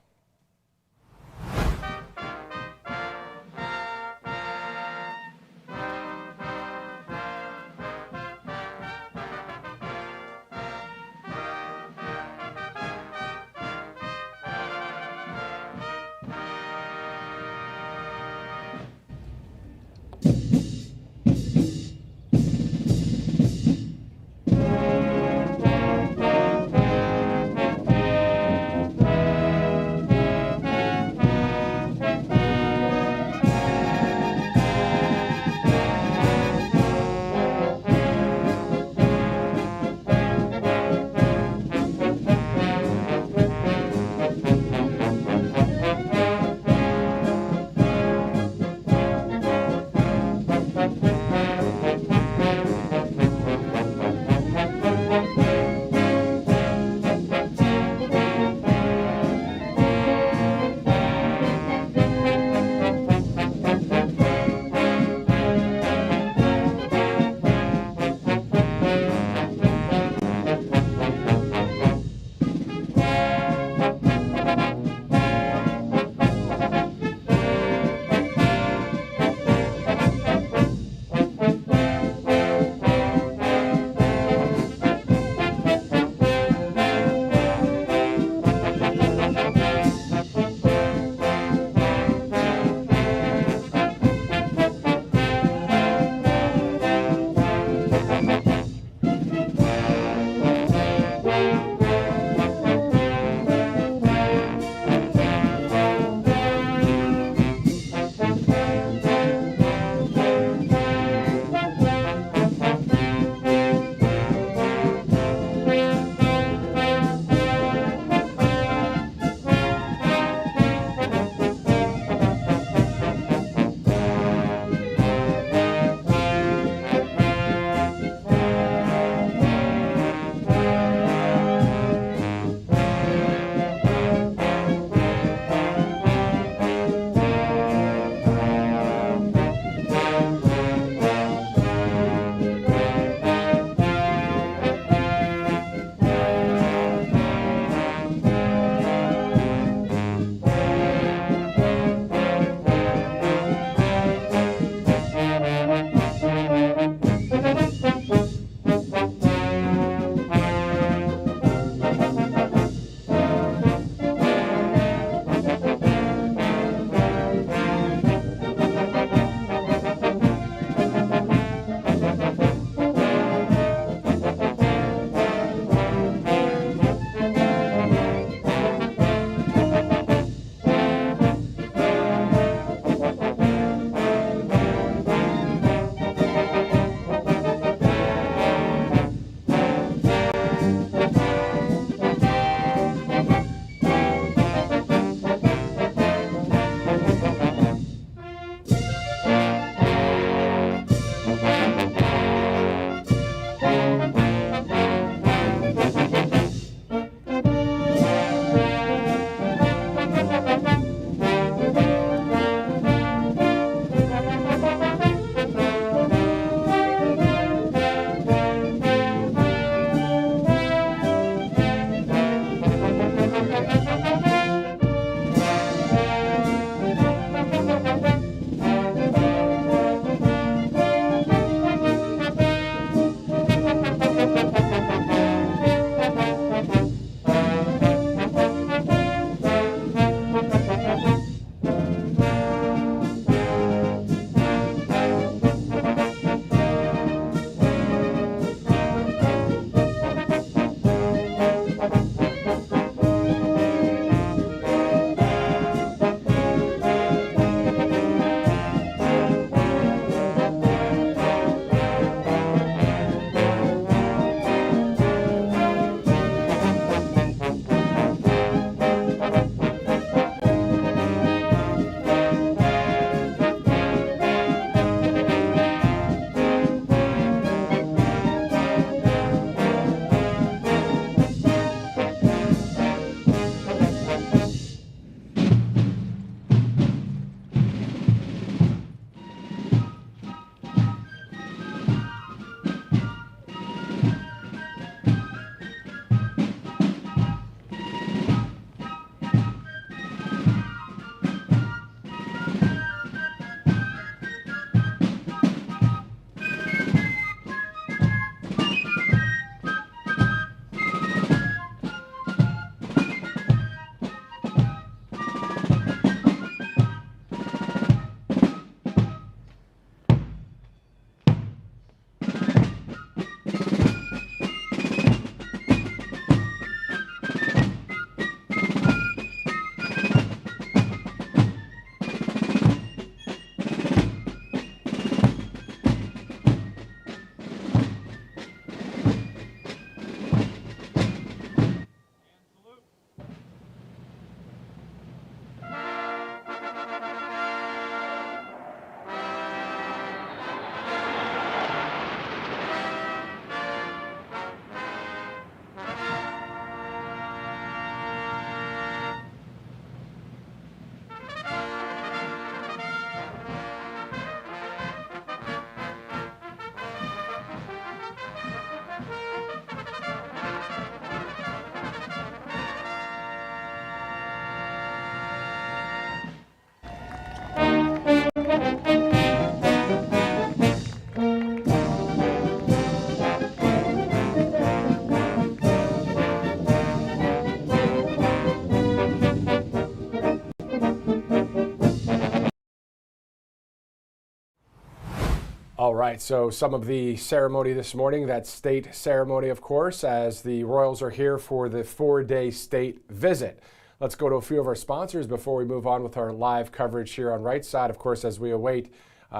All right, so some of the ceremony this morning, that state ceremony, of course, as the Royals are here for the 4-day state visit. Let's go to a few of our sponsors before we move on with our live coverage here on Right Side, of course, as we await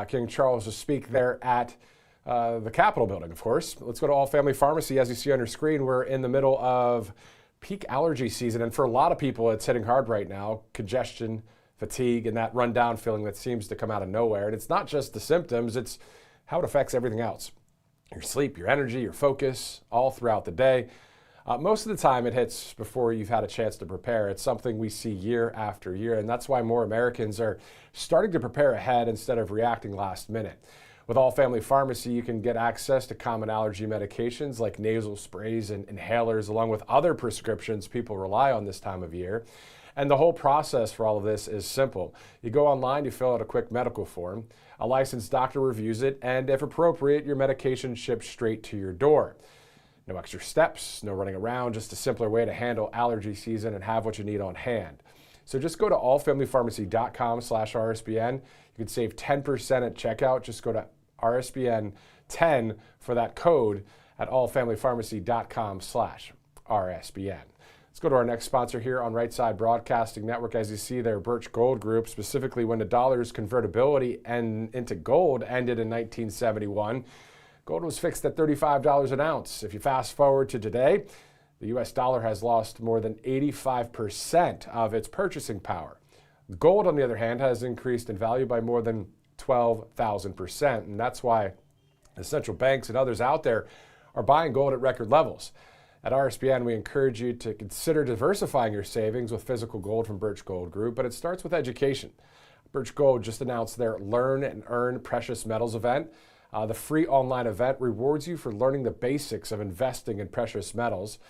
King Charles to speak there at the Capitol building, of course. Let's go to All Family Pharmacy. As you see on your screen, we're in the middle of peak allergy season, and for a lot of people, it's hitting hard right now. Congestion, fatigue, and that run-down feeling that seems to come out of nowhere. And it's not just the symptoms, it's how it affects everything else. Your sleep, your energy, your focus, all throughout the day. Most of the time it hits before you've had a chance to prepare. It's something we see year after year, and that's why more Americans are starting to prepare ahead instead of reacting last minute. With All Family Pharmacy, you can get access to common allergy medications like nasal sprays and inhalers, along with other prescriptions people rely on this time of year. And the whole process for all of this is simple. You go online, you fill out a quick medical form, a licensed doctor reviews it, and if appropriate, your medication ships straight to your door. No extra steps, no running around, just a simpler way to handle allergy season and have what you need on hand. So just go to allfamilypharmacy.com/RSBN. You can save 10% at checkout. Just go to RSBN 10 for that code at allfamilypharmacy.com/RSBN. Let's go to our next sponsor here on Right Side Broadcasting Network. As you see there, Birch Gold Group, specifically when the dollar's convertibility into gold ended in 1971, gold was fixed at $35 an ounce. If you fast forward to today, the U.S. dollar has lost more than 85% of its purchasing power. Gold, on the other hand, has increased in value by more than 12,000%, and that's why the central banks and others out there are buying gold at record levels. At RSBN, we encourage you to consider diversifying your savings with physical gold from Birch Gold Group, but it starts with education. Birch Gold just announced their Learn and Earn Precious Metals event. The free online event rewards you for learning the basics of investing in precious metals.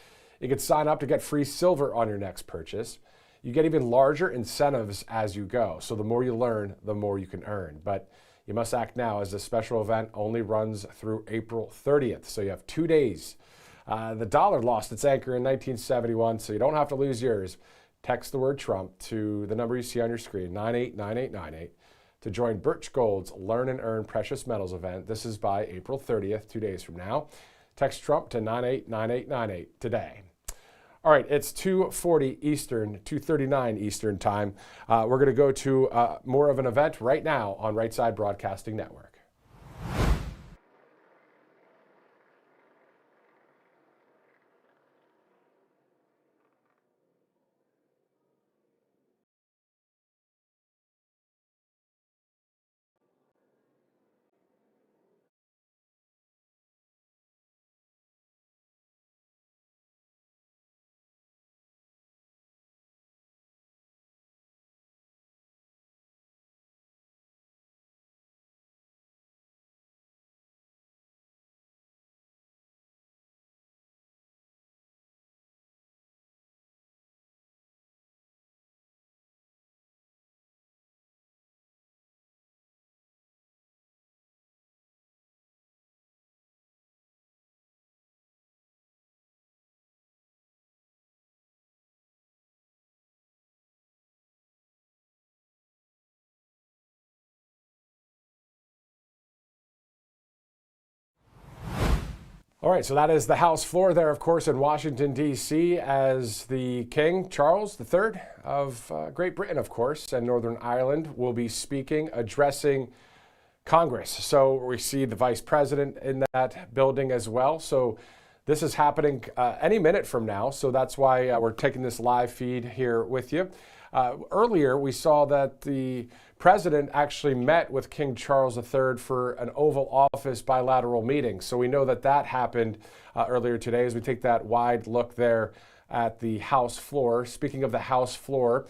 You can sign up to get free silver on your next purchase. You get even larger incentives as you go, so the more you learn, the more you can earn. But you must act now, as this special event only runs through April 30th, so you have 2 days. The dollar lost its anchor in 1971, so you don't have to lose yours. Text the word Trump to the number you see on your screen, 989898, to join Birch Gold's Learn and Earn Precious Metals event. This is by April 30th, 2 days from now. Text Trump to 989898 today. All right, it's 2:40 Eastern, 2:39 Eastern time. We're going to go to more of an event right now on Right Side Broadcasting Network. All right, so that is the House floor there, of course, in Washington, D.C., as the King Charles III of Great Britain, of course, and Northern Ireland will be speaking, addressing Congress. So we see the Vice President in that building as well. So this is happening any minute from now, so that's why we're taking this live feed here with you. Earlier, we saw that the President actually met with King Charles III for an Oval Office bilateral meeting. So we know that that happened earlier today as we take that wide look there at the House floor. Speaking of the House floor,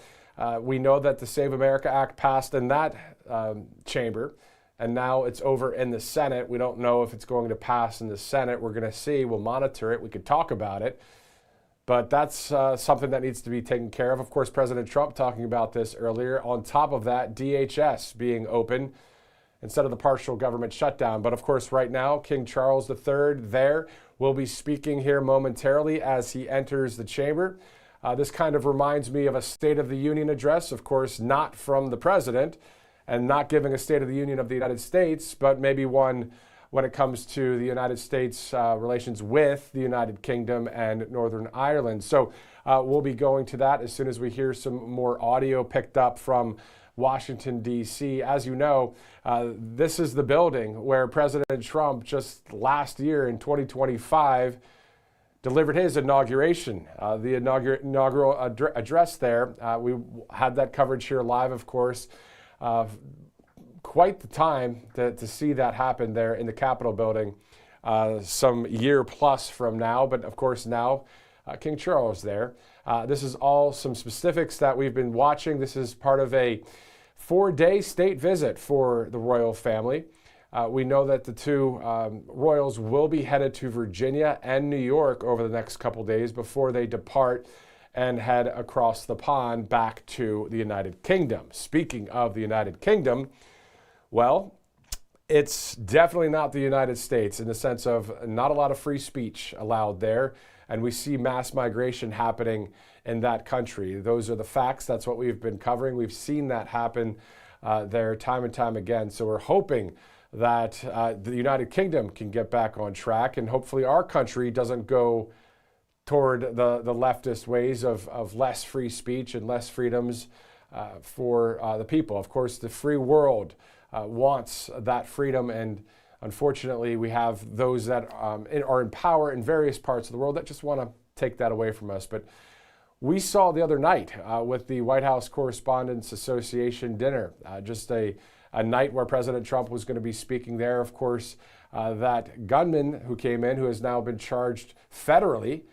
we know that the Save America Act passed in that chamber, and now it's over in the Senate. We don't know if it's going to pass in the Senate. We're going to see. We'll monitor it. We could talk about it. But that's something that needs to be taken care of. Of course, President Trump talking about this earlier. On top of that, DHS being open instead of the partial government shutdown. But of course, right now, King Charles III there will be speaking here momentarily as he enters the chamber. This kind of reminds me of a State of the Union address, of course, not from the president, and not giving a State of the Union of the United States, but maybe one when it comes to the United States relations with the United Kingdom and Northern Ireland. So we'll be going to that as soon as we hear some more audio picked up from Washington, D.C. As you know, this is the building where President Trump just last year in 2025 delivered his inauguration, the inaugural address there. We had that coverage here live, of course. Quite the time to see that happen there in the Capitol building some year plus from now. But of course now King Charles there. This is all some specifics that we've been watching. This is part of a 4-day state visit for the royal family. We know that the two royals will be headed to Virginia and New York over the next couple days before they depart and head across the pond back to the United Kingdom. Speaking of the United Kingdom, well, it's definitely not the United States in the sense of not a lot of free speech allowed there, and we see mass migration happening in that country. Those are the facts. That's what we've been covering. We've seen that happen there time and time again. So we're hoping that the United Kingdom can get back on track, and hopefully our country doesn't go toward the leftist ways of less free speech and less freedoms for the people. Of course, the free world wants that freedom, and unfortunately we have those that are in power in various parts of the world that just want to take that away from us. But we saw the other night with the White House Correspondents Association dinner, just a night where President Trump was going to be speaking there. Of course, that gunman who came in, who has now been charged federally,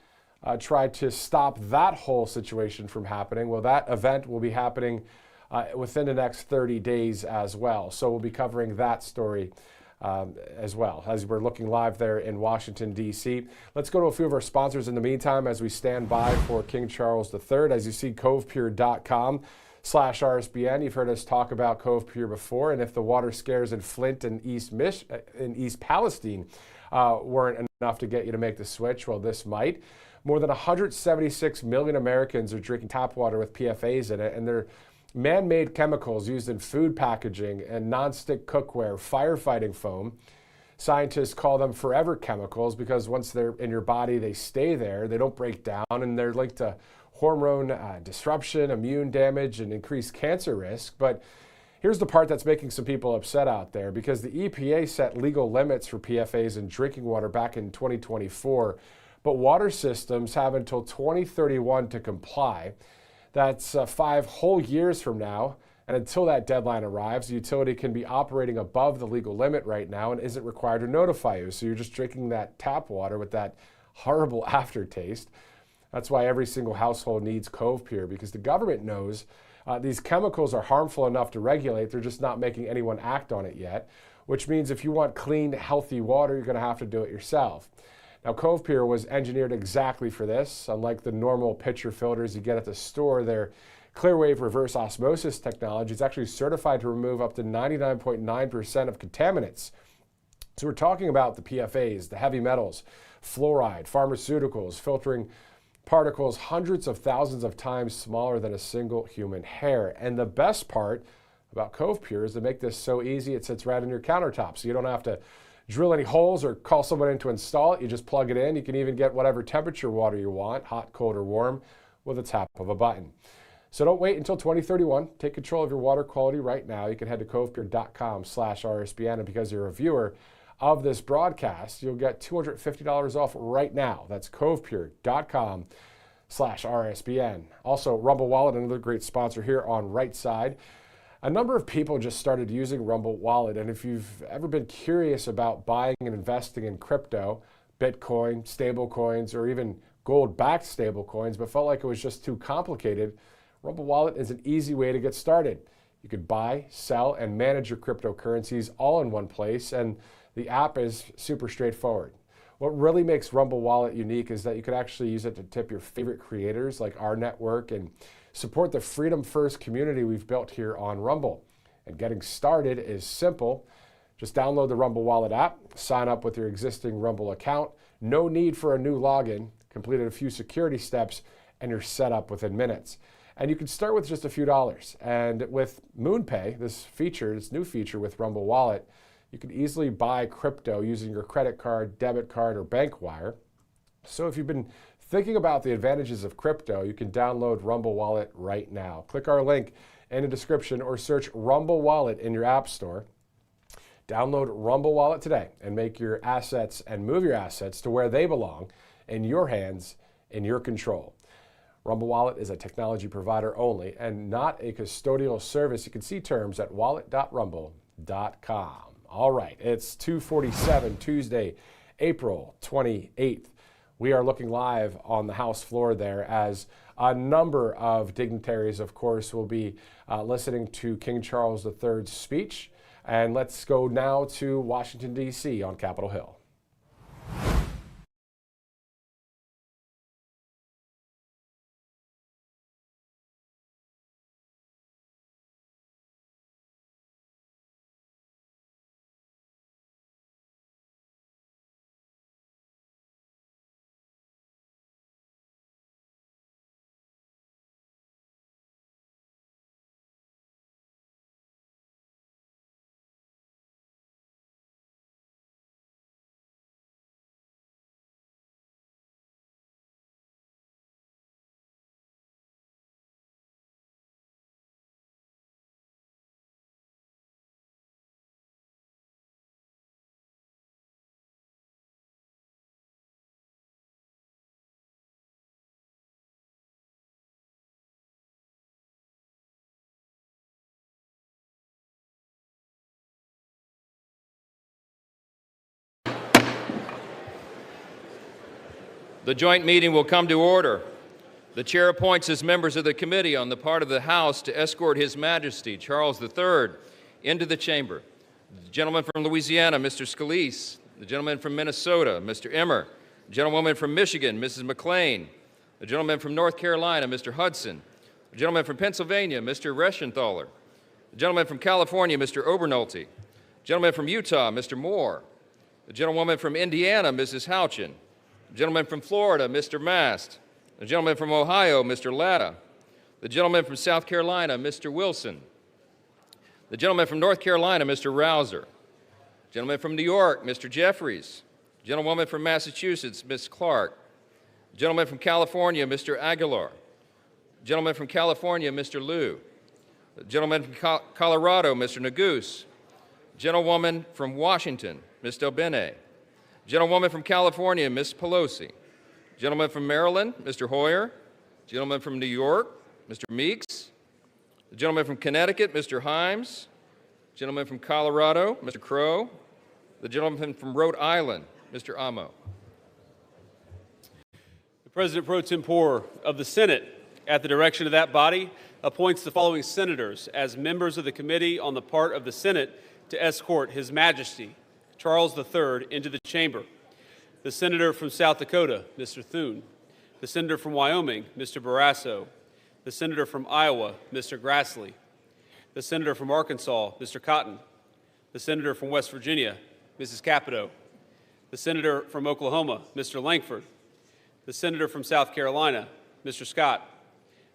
tried to stop that whole situation from happening. Well, that event will be happening within the next 30 days as well. So we'll be covering that story as well as we're looking live there in Washington, D.C. Let's go to a few of our sponsors in the meantime as we stand by for King Charles III. As you see, covepure.com/RSBN. You've heard us talk about Cove Pure before, and if the water scares in Flint and East Palestine weren't enough to get you to make the switch, well, this might. More than 176 million Americans are drinking tap water with PFAs in it, and they're man-made chemicals used in food packaging and nonstick cookware, firefighting foam. Scientists call them forever chemicals because once they're in your body, they stay there. They don't break down, and they're linked to hormone disruption, immune damage, and increased cancer risk. But here's the part that's making some people upset out there, because the EPA set legal limits for PFAs in drinking water back in 2024, but water systems have until 2031 to comply. That's 5 whole years from now, and until that deadline arrives, the utility can be operating above the legal limit right now and isn't required to notify you. So you're just drinking that tap water with that horrible aftertaste. That's why every single household needs Cove Pure, because the government knows these chemicals are harmful enough to regulate. They're just not making anyone act on it yet, which means if you want clean, healthy water, you're going to have to do it yourself. Now, Cove Pure was engineered exactly for this. Unlike the normal pitcher filters you get at the store, their Clearwave reverse osmosis technology is actually certified to remove up to 99.9% of contaminants. So we're talking about the PFAs, the heavy metals, fluoride, pharmaceuticals, filtering particles hundreds of thousands of times smaller than a single human hair. And the best part about Cove Pure is to make this so easy, it sits right on your countertop. So you don't have to drill any holes or call someone in to install it. You just plug it in. You can even get whatever temperature water you want, hot, cold, or warm, with a tap of a button. So don't wait until 2031. Take control of your water quality right now. You can head to covepure.com/RSBN, and because you're a viewer of this broadcast, you'll get $250 off right now. That's covepure.com/RSBN. Also, Rumble Wallet, another great sponsor here on Right Side. A number of people just started using Rumble Wallet, and if you've ever been curious about buying and investing in crypto, Bitcoin, stable coins, or even gold-backed stable coins, but felt like it was just too complicated, Rumble Wallet is an easy way to get started. You could buy, sell, and manage your cryptocurrencies all in one place, and the app is super straightforward. What really makes Rumble Wallet unique is that you could actually use it to tip your favorite creators like our network and support the Freedom First community we've built here on Rumble. And getting started is simple. Just download the Rumble Wallet app, sign up with your existing Rumble account. No need for a new login. Completed a few security steps, and you're set up within minutes. And you can start with just a few dollars. And with MoonPay, this new feature with Rumble Wallet, you can easily buy crypto using your credit card, debit card, or bank wire. So if you've been thinking about the advantages of crypto, you can download Rumble Wallet right now. Click our link in the description or search Rumble Wallet in your app store. Download Rumble Wallet today and make your assets and move your assets to where they belong, in your hands, in your control. Rumble Wallet is a technology provider only and not a custodial service. You can see terms at wallet.rumble.com. All right, it's 2:47 Tuesday, April 28th. We are looking live on the House floor there as a number of dignitaries, of course, will be listening to King Charles III's speech. And let's go now to Washington, D.C. on Capitol Hill.
The joint meeting will come to order. The chair appoints as members of the committee on the part of the House to escort His Majesty Charles III into the chamber. The gentleman from Louisiana, Mr. Scalise. The gentleman from Minnesota, Mr. Emmer. The gentlewoman from Michigan, Mrs. McLean. The gentleman from North Carolina, Mr. Hudson. The gentleman from Pennsylvania, Mr. Reschenthaler. The gentleman from California, Mr. Obernolte. The gentleman from Utah, Mr. Moore. The gentlewoman from Indiana, Mrs. Houchin. The gentleman from Florida, Mr. Mast. The gentleman from Ohio, Mr. Latta. The gentleman from South Carolina, Mr. Wilson. The gentleman from North Carolina, Mr. Rouser. The gentleman from New York, Mr. Jeffries. The gentlewoman from Massachusetts, Ms. Clark. The gentleman from California, Mr. Aguilar. The gentleman from California, Mr. Liu. The gentleman from Colorado, Mr. Neguse. The gentlewoman from Washington, Ms. Delbene. Gentlewoman from California, Ms. Pelosi. Gentleman from Maryland, Mr. Hoyer. Gentleman from New York, Mr. Meeks. The gentleman from Connecticut, Mr. Himes. Gentleman from Colorado, Mr. Crow. The gentleman from Rhode Island, Mr. Amo.
The President pro tempore of the Senate, at the direction of that body, appoints the following senators as members of the committee on the part of the Senate to escort His Majesty Charles III into the chamber. The senator from South Dakota, Mr. Thune. The senator from Wyoming, Mr. Barrasso. The senator from Iowa, Mr. Grassley. The senator from Arkansas, Mr. Cotton. The senator from West Virginia, Mrs. Capito. The senator from Oklahoma, Mr. Langford. The senator from South Carolina, Mr. Scott.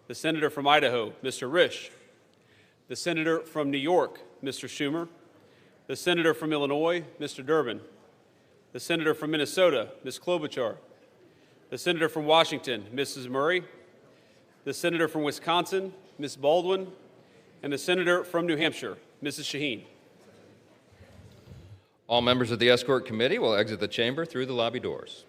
The senator from Idaho, Mr. Risch. The senator from New York, Mr. Schumer. The senator from Illinois, Mr. Durbin. The senator from Minnesota, Ms. Klobuchar. The senator from Washington, Mrs. Murray. The senator from Wisconsin, Ms. Baldwin. And the senator from New Hampshire, Mrs. Shaheen.
All members of the escort committee will exit the chamber through the lobby doors.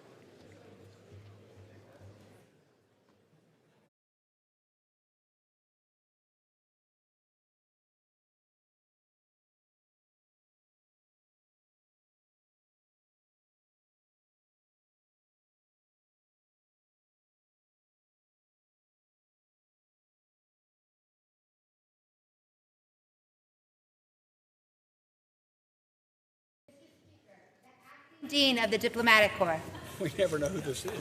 Dean of the Diplomatic Corps.
We never know who this is.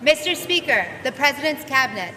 Mr. Speaker, the President's Cabinet.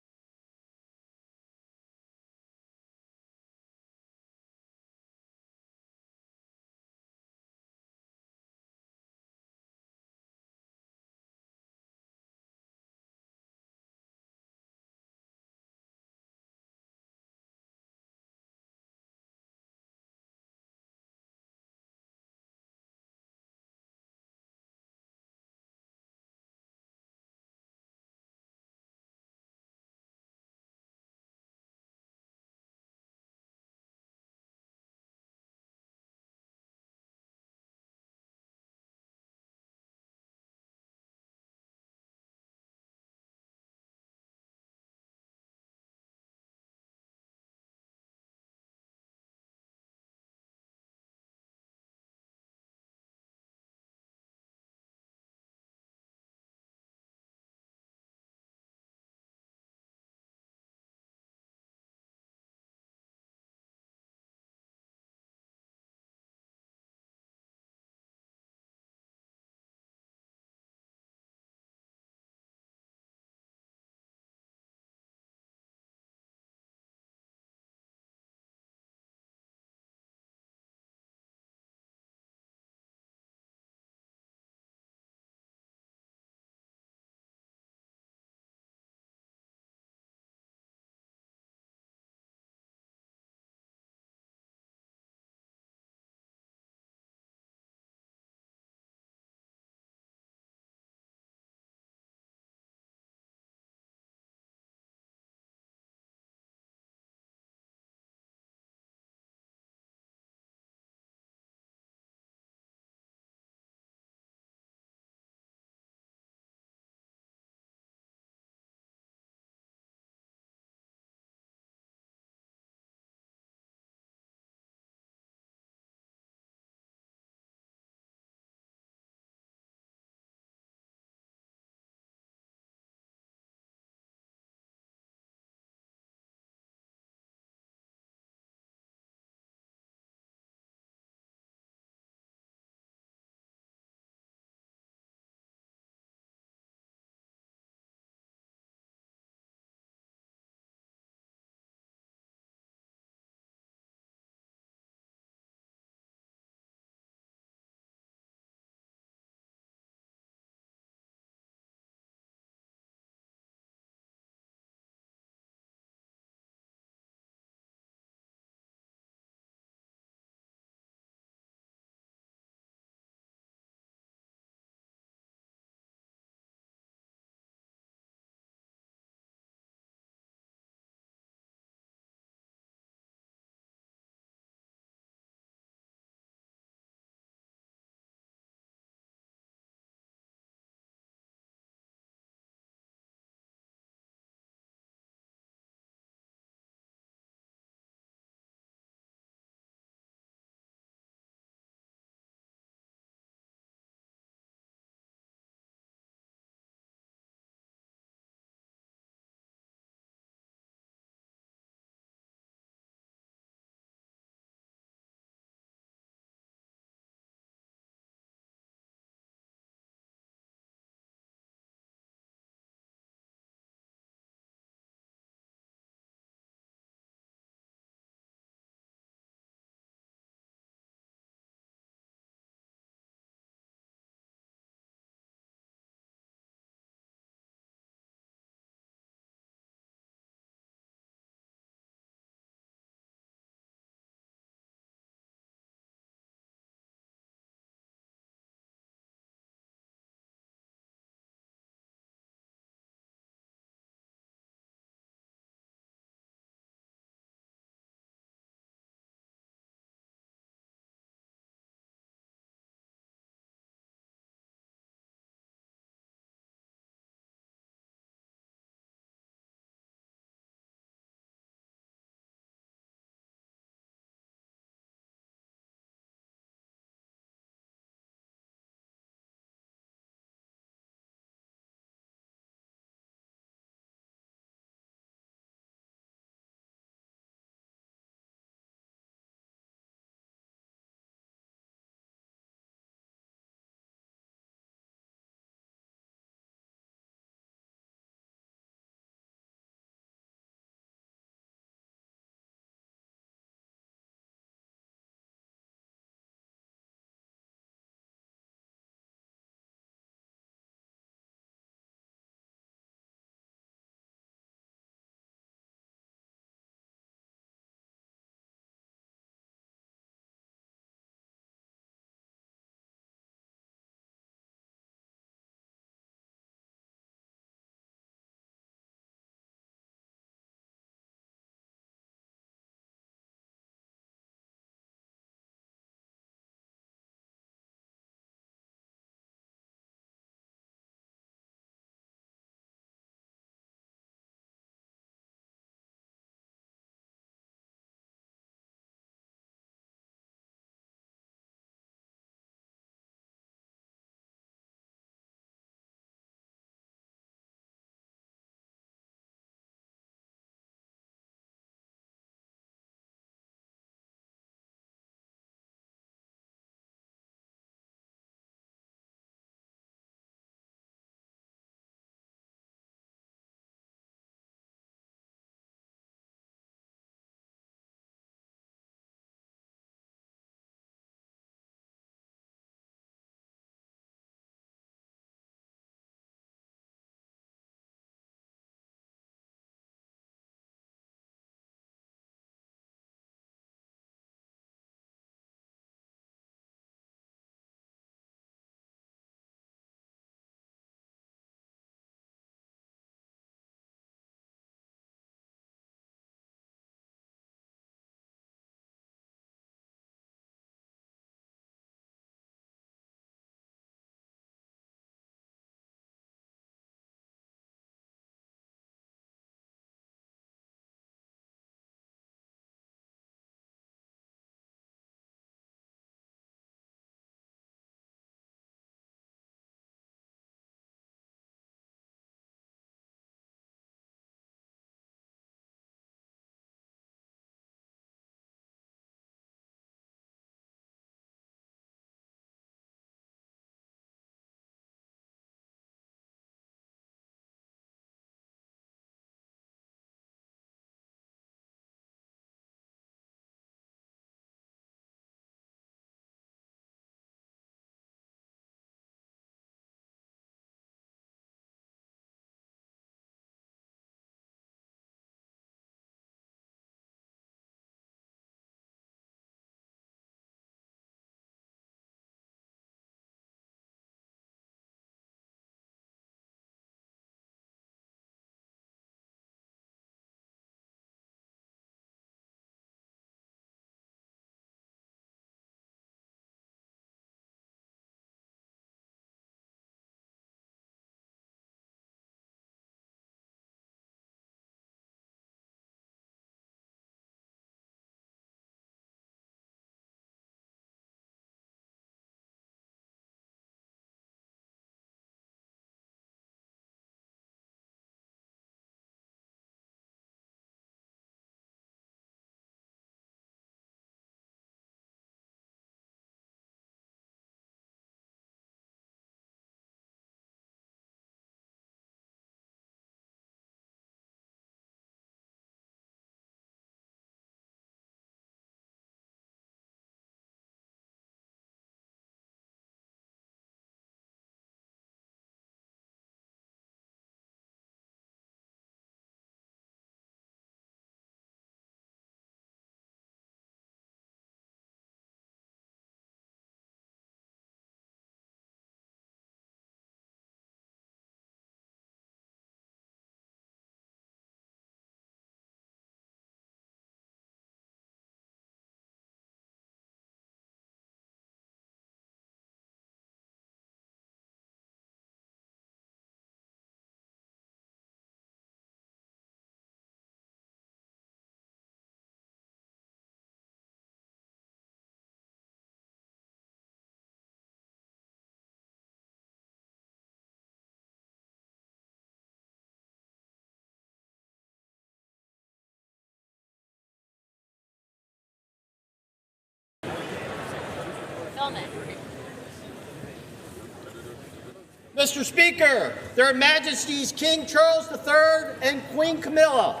Mr. Speaker, Their Majesties King Charles III and Queen Camilla.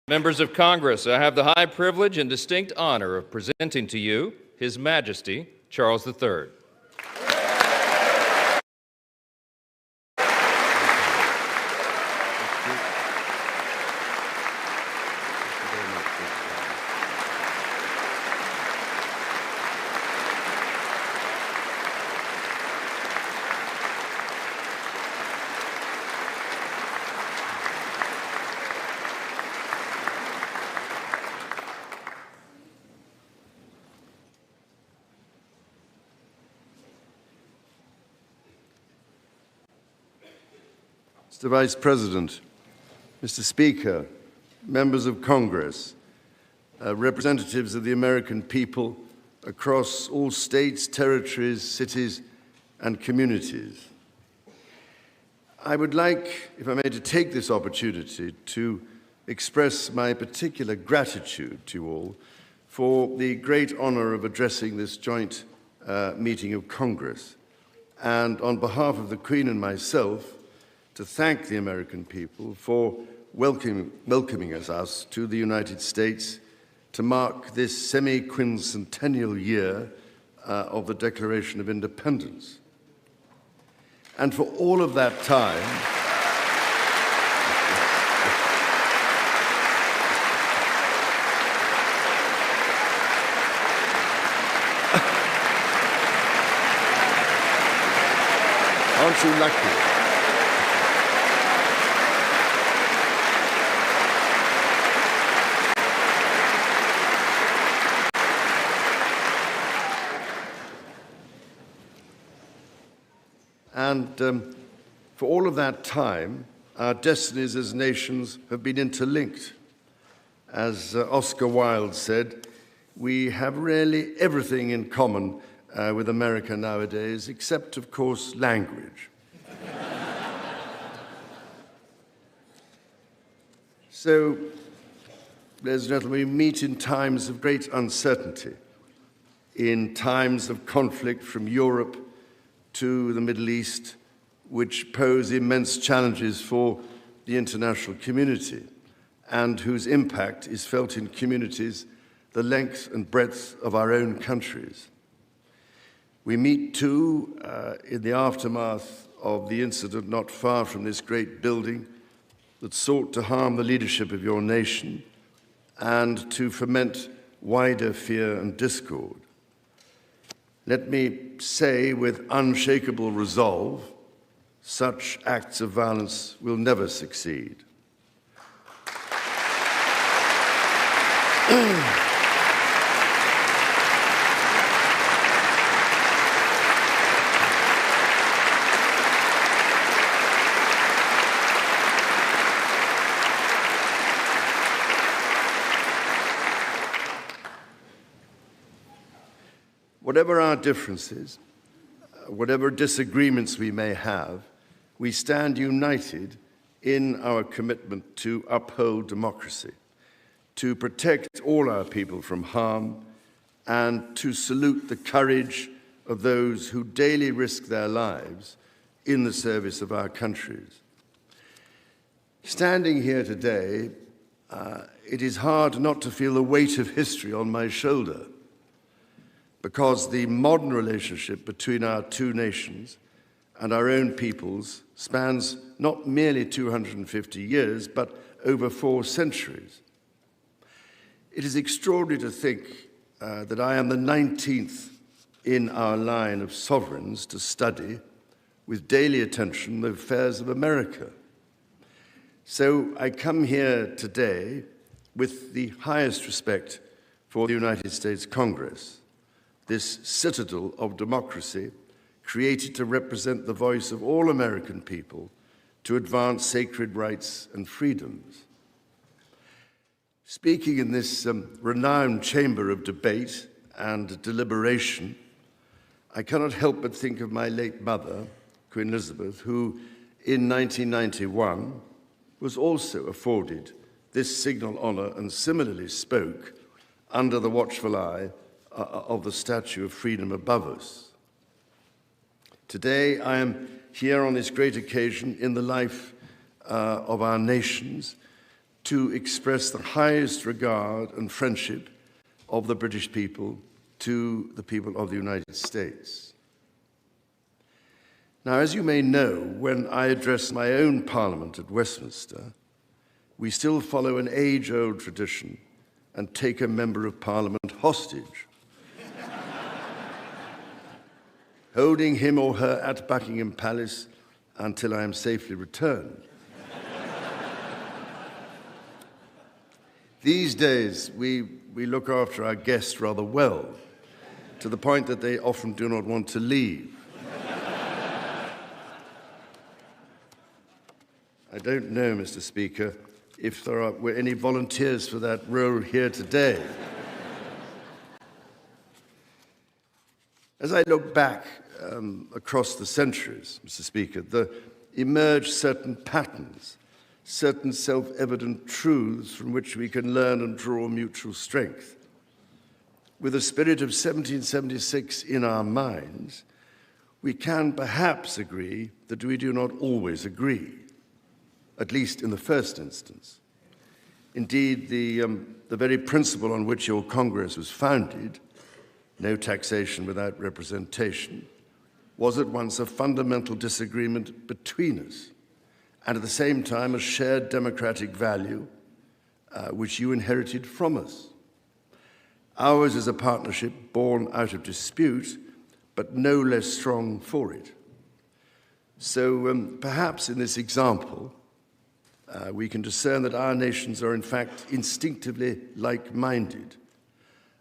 Members of Congress, I have the high privilege and distinct honor of presenting to you His Majesty Charles III.
Mr. Vice President, Mr. Speaker, members of Congress, representatives of the American people across all states, territories, cities, and communities. I would like, if I may, to take this opportunity to express my particular gratitude to you all for the great honor of addressing this joint meeting of Congress, and on behalf of the Queen and myself, to thank the American people for welcoming us to the United States to mark this semi-quincentennial year of the Declaration of Independence. And for all of that time, aren't you lucky? And for all of that time, our destinies as nations have been interlinked. As Oscar Wilde said, we have really everything in common with America nowadays, except, of course, language. So, ladies and gentlemen, we meet in times of great uncertainty, in times of conflict from Europe to the Middle East, which pose immense challenges for the international community and whose impact is felt in communities the length and breadth of our own countries. We meet, too, in the aftermath of the incident not far from this great building that sought to harm the leadership of your nation and to foment wider fear and discord. Let me say with unshakable resolve, such acts of violence will never succeed. Whatever our differences, whatever disagreements we may have, we stand united in our commitment to uphold democracy, to protect all our people from harm, and to salute the courage of those who daily risk their lives in the service of our countries. Standing here today, it is hard not to feel the weight of history on my shoulder, because the modern relationship between our two nations and our own peoples spans not merely 250 years, but over 4 centuries. It is extraordinary to think that I am the 19th in our line of sovereigns to study with daily attention the affairs of America. So I come here today with the highest respect for the United States Congress, this citadel of democracy created to represent the voice of all American people to advance sacred rights and freedoms. Speaking in this renowned chamber of debate and deliberation, I cannot help but think of my late mother, Queen Elizabeth, who in 1991 was also afforded this signal honor and similarly spoke under the watchful eye of the Statue of Freedom above us. Today, I am here on this great occasion in the life of our nations to express the highest regard and friendship of the British people to the people of the United States. Now, as you may know, when I address my own Parliament at Westminster, we still follow an age-old tradition and take a Member of Parliament hostage, holding him or her at Buckingham Palace until I am safely returned. These days, we look after our guests rather well, to the point that they often do not want to leave. I don't know, Mr. Speaker, if there were any volunteers for that role here today. As I look back across the centuries, Mr. Speaker, there emerge certain patterns, certain self-evident truths from which we can learn and draw mutual strength. With the spirit of 1776 in our minds, we can perhaps agree that we do not always agree, at least in the first instance. Indeed, the very principle on which your Congress was founded, no taxation without representation, was at once a fundamental disagreement between us, and at the same time a shared democratic value which you inherited from us. Ours is a partnership born out of dispute, but no less strong for it. So perhaps in this example, we can discern that our nations are in fact instinctively like-minded,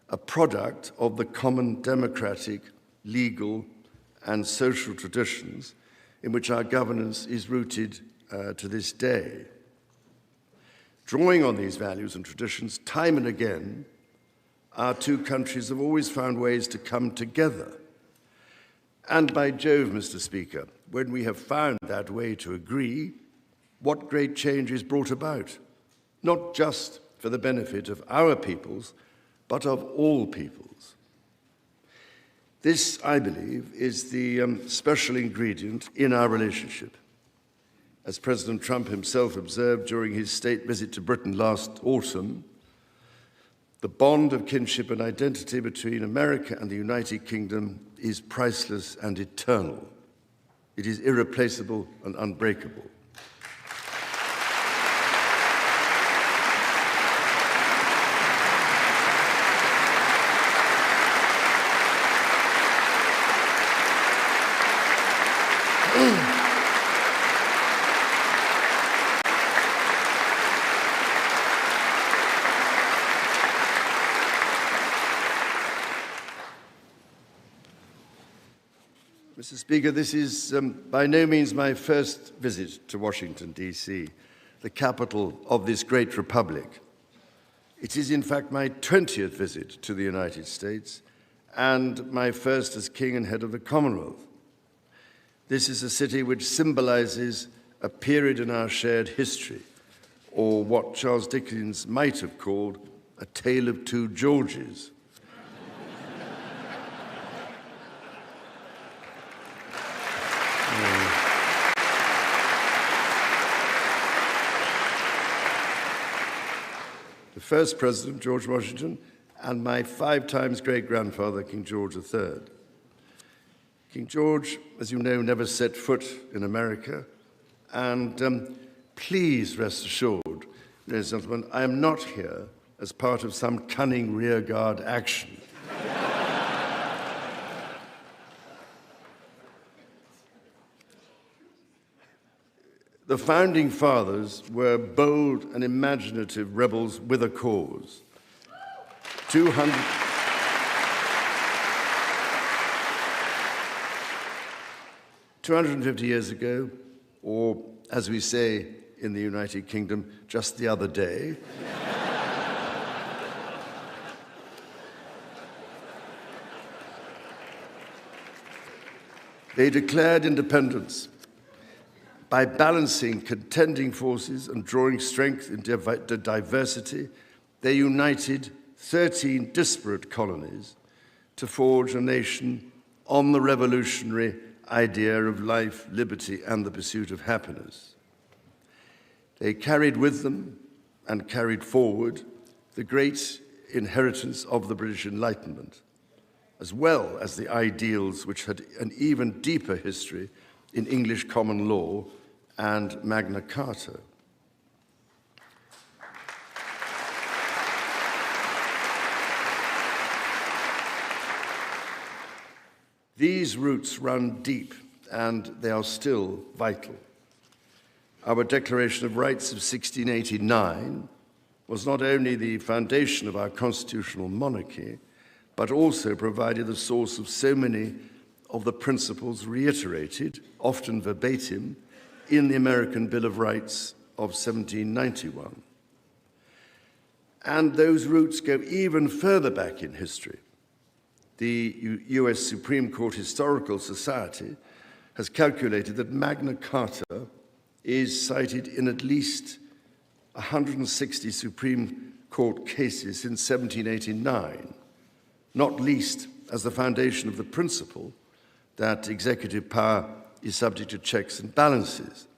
a product of the common democratic, legal, and social traditions in which our governance is rooted to this day. Drawing on these values and traditions, time and again, our two countries have always found ways to come together. And by Jove, Mr. Speaker, when we have found that way to agree, what great change is brought about, not just for the benefit of our peoples, but of all peoples. This, I believe, is the special ingredient in our relationship. As President Trump himself observed during his state visit to Britain last autumn, The bond of kinship and identity between America and the United Kingdom is priceless and eternal. It is irreplaceable and unbreakable. Mr. Speaker, this is by no means my first visit to Washington, D.C., the capital of this great republic. It is, in fact, my 20th visit to the United States and my first as King and head of the Commonwealth. This is a city which symbolizes a period in our shared history, or what Charles Dickens might have called a tale of two Georges. The first president, George Washington, and my 5 times great-grandfather, King George III. King George, as you know, never set foot in America, and please rest assured, ladies and gentlemen, I am not here as part of some cunning rearguard action. The Founding Fathers were bold and imaginative rebels with a cause. 250 years ago, or as we say in the United Kingdom, just the other day, they declared independence. By balancing contending forces and drawing strength in diversity, they united 13 disparate colonies to forge a nation on the revolutionary idea of life, liberty, and the pursuit of happiness. They carried with them and carried forward the great inheritance of the British Enlightenment, as well as the ideals which had an even deeper history in English common law and Magna Carta. These roots run deep, and they are still vital. Our Declaration of Rights of 1689 was not only the foundation of our constitutional monarchy, but also provided the source of so many of the principles reiterated, often verbatim, in the American Bill of Rights of 1791. And those roots go even further back in history. The US Supreme Court Historical Society has calculated that Magna Carta is cited in at least 160 Supreme Court cases since 1789, not least as the foundation of the principle that executive power is subject to checks and balances.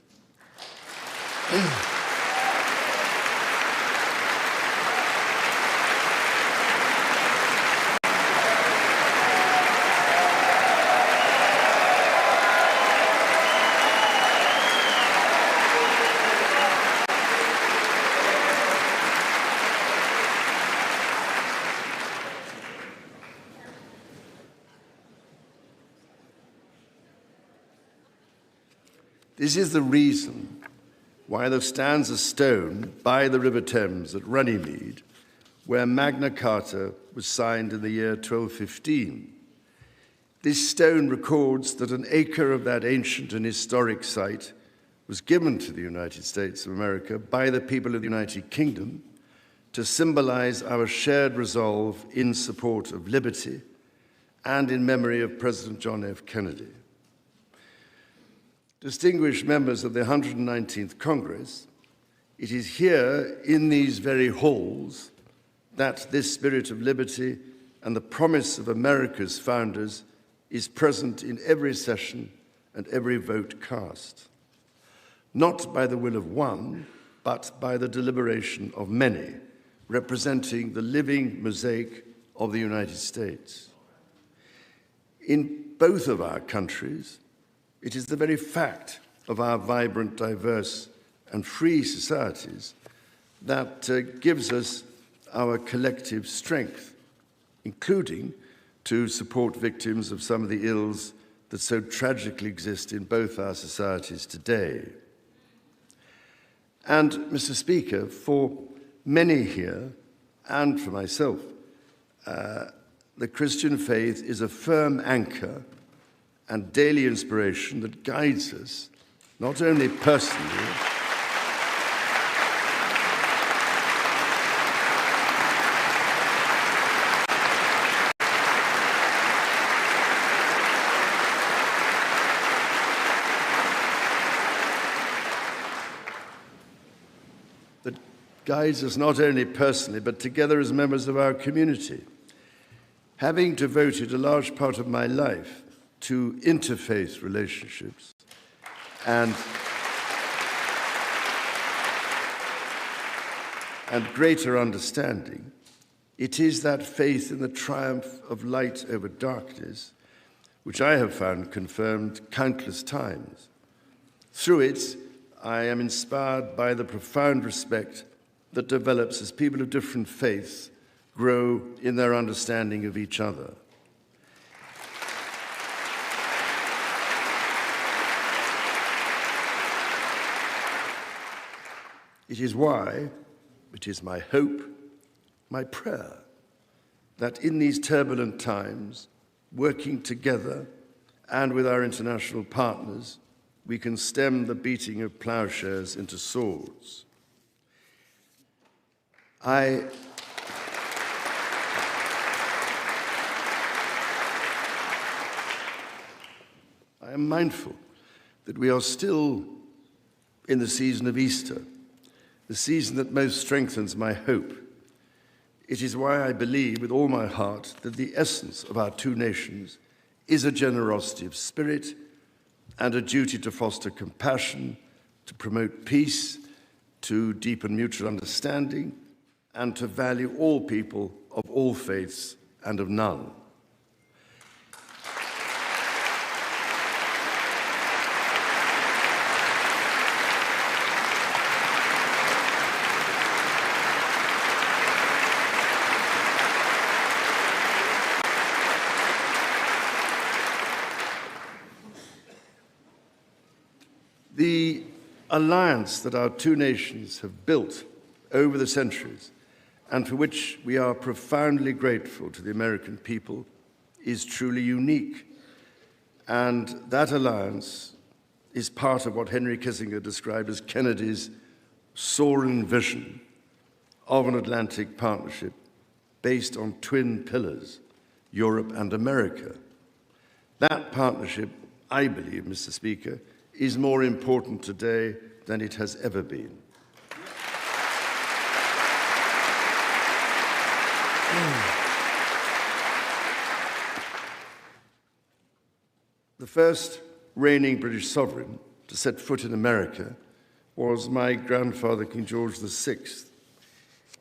This is the reason why there stands a stone by the River Thames at Runnymede, where Magna Carta was signed in the year 1215. This stone records that an acre of that ancient and historic site was given to the United States of America by the people of the United Kingdom to symbolize our shared resolve in support of liberty and in memory of President John F. Kennedy. Distinguished members of the 119th Congress, it is here in these very halls that this spirit of liberty and the promise of America's founders is present in every session and every vote cast, not by the will of one, but by the deliberation of many representing the living mosaic of the United States. In both of our countries, it is the very fact of our vibrant, diverse, and free societies that gives us our collective strength, including to support victims of some of the ills that so tragically exist in both our societies today. And, Mr. Speaker, for many here, and for myself, the Christian faith is a firm anchor and daily inspiration that guides us, not only personally, but together as members of our community. Having devoted a large part of my life to interfaith relationships and greater understanding, it is that faith in the triumph of light over darkness which I have found confirmed countless times. Through it, I am inspired by the profound respect that develops as people of different faiths grow in their understanding of each other. It is why, it is my hope, my prayer, that in these turbulent times, working together and with our international partners, we can stem the beating of plowshares into swords. I am mindful that we are still in the season of Easter, the season that most strengthens my hope. It is why I believe with all my heart that the essence of our two nations is a generosity of spirit and a duty to foster compassion, to promote peace, to deepen mutual understanding, and to value all people of all faiths and of none. The alliance that our two nations have built over the centuries, and for which we are profoundly grateful to the American people, is truly unique. And that alliance is part of what Henry Kissinger described as Kennedy's soaring vision of an Atlantic partnership based on twin pillars, Europe and America. That partnership, I believe, Mr. Speaker, is more important today than it has ever been. The first reigning British sovereign to set foot in America was my grandfather, King George VI.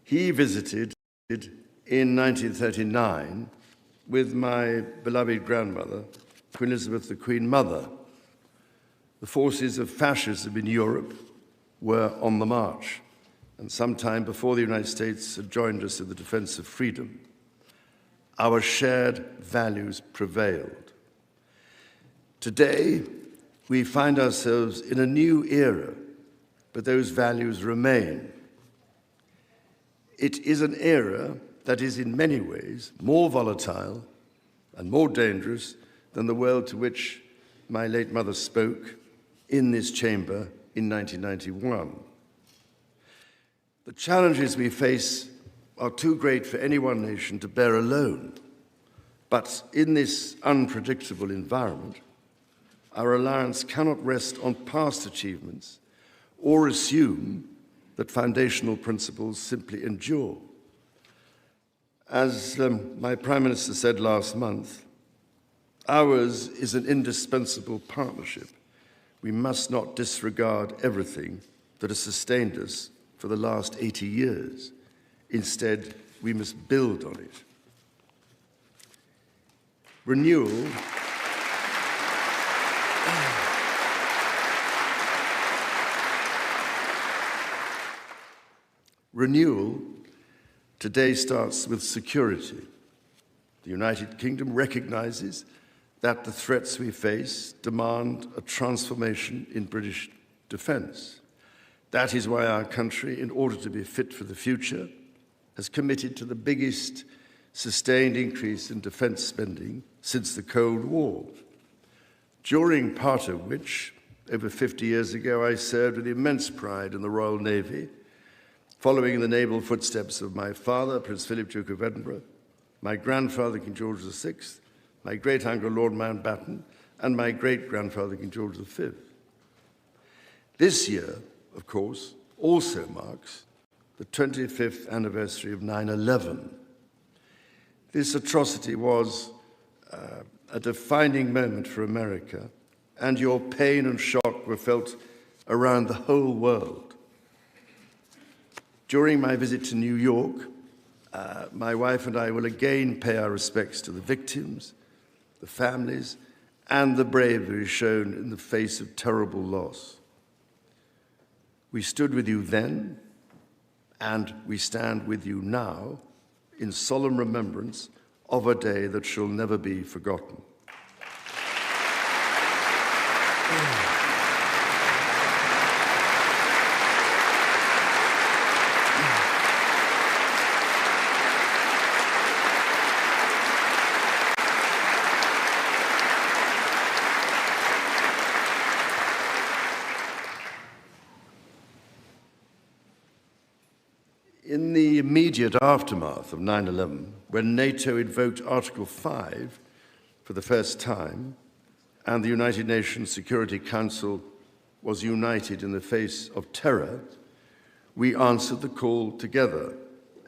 He visited in 1939 with my beloved grandmother, Queen Elizabeth, the Queen Mother. The forces of fascism in Europe were on the march, and sometime before the United States had joined us in the defense of freedom. Our shared values prevailed. Today, we find ourselves in a new era, but those values remain. It is an era that is in many ways more volatile and more dangerous than the world to which my late mother spoke in this chamber in 1991. The challenges we face are too great for any one nation to bear alone. But in this unpredictable environment, our alliance cannot rest on past achievements or assume that foundational principles simply endure. As my Prime Minister said last month, ours is an indispensable partnership. We must not disregard everything that has sustained us for the last 80 years. Instead, we must build on it. Renewal today starts with security. The United Kingdom recognizes that the threats we face demand a transformation in British defence. That is why our country, in order to be fit for the future, has committed to the biggest sustained increase in defence spending since the Cold War, during part of which, over 50 years ago, I served with immense pride in the Royal Navy, following in the naval footsteps of my father, Prince Philip, Duke of Edinburgh, my grandfather, King George VI, my great-uncle, Lord Mountbatten, and my great-grandfather, King George V. This year, of course, also marks the 25th anniversary of 9/11. This atrocity was a defining moment for America, and your pain and shock were felt around the whole world. During my visit to New York, my wife and I will again pay our respects to the victims, the families, and the bravery shown in the face of terrible loss. We stood with you then, and we stand with you now in solemn remembrance of a day that shall never be forgotten. In the immediate aftermath of 9/11, when NATO invoked Article 5 for the first time, and the United Nations Security Council was united in the face of terror, we answered the call together,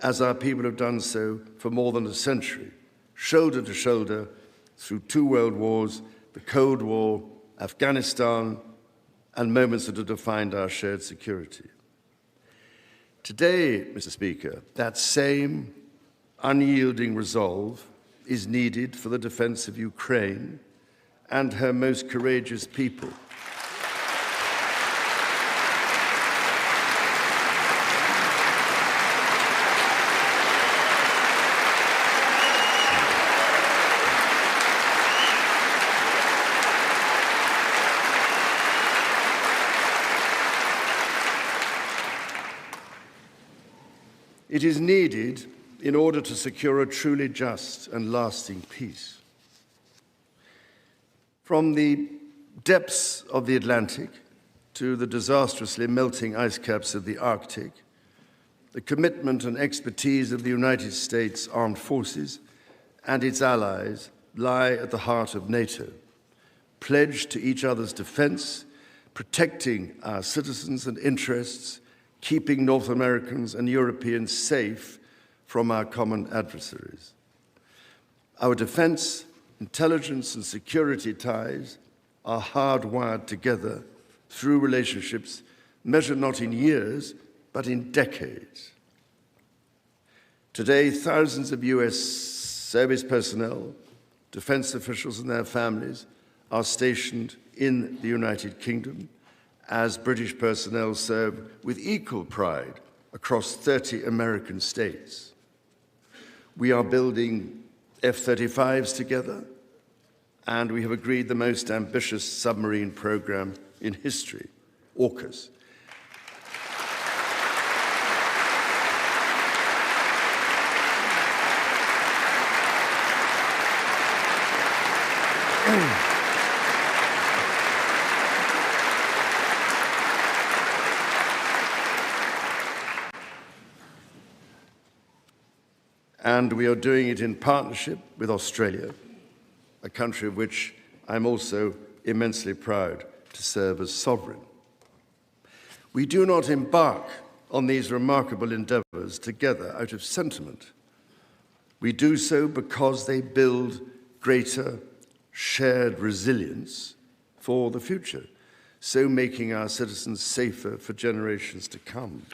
as our people have done so for more than a century, shoulder to shoulder through 2 world wars, the Cold War, Afghanistan, and moments that have defined our shared security. Today, Mr. Speaker, that same unyielding resolve is needed for the defense of Ukraine and her most courageous people. It is needed in order to secure a truly just and lasting peace. From the depths of the Atlantic to the disastrously melting ice caps of the Arctic, the commitment and expertise of the United States Armed Forces and its allies lie at the heart of NATO, pledged to each other's defense, protecting our citizens and interests, keeping North Americans and Europeans safe from our common adversaries. Our defense, intelligence, and security ties are hardwired together through relationships measured not in years, but in decades. Today, thousands of US service personnel, defense officials, and their families are stationed in the United Kingdom, as British personnel serve with equal pride across 30 American states. We are building F-35s together, and we have agreed the most ambitious submarine program in history, AUKUS. And we are doing it in partnership with Australia, a country of which I'm also immensely proud to serve as sovereign. We do not embark on these remarkable endeavors together out of sentiment. We do so because they build greater shared resilience for the future, so making our citizens safer for generations to come.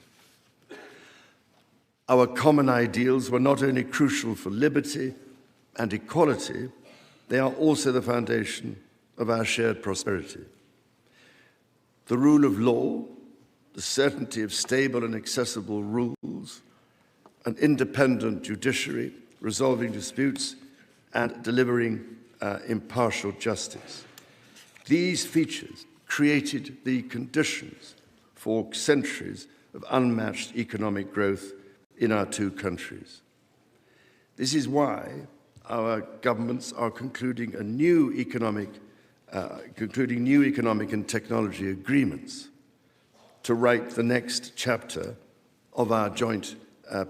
Our common ideals were not only crucial for liberty and equality, they are also the foundation of our shared prosperity. The rule of law, the certainty of stable and accessible rules, an independent judiciary resolving disputes and delivering impartial justice. These features created the conditions for centuries of unmatched economic growth in our two countries. This is why our governments are concluding new economic and technology agreements to write the next chapter of our joint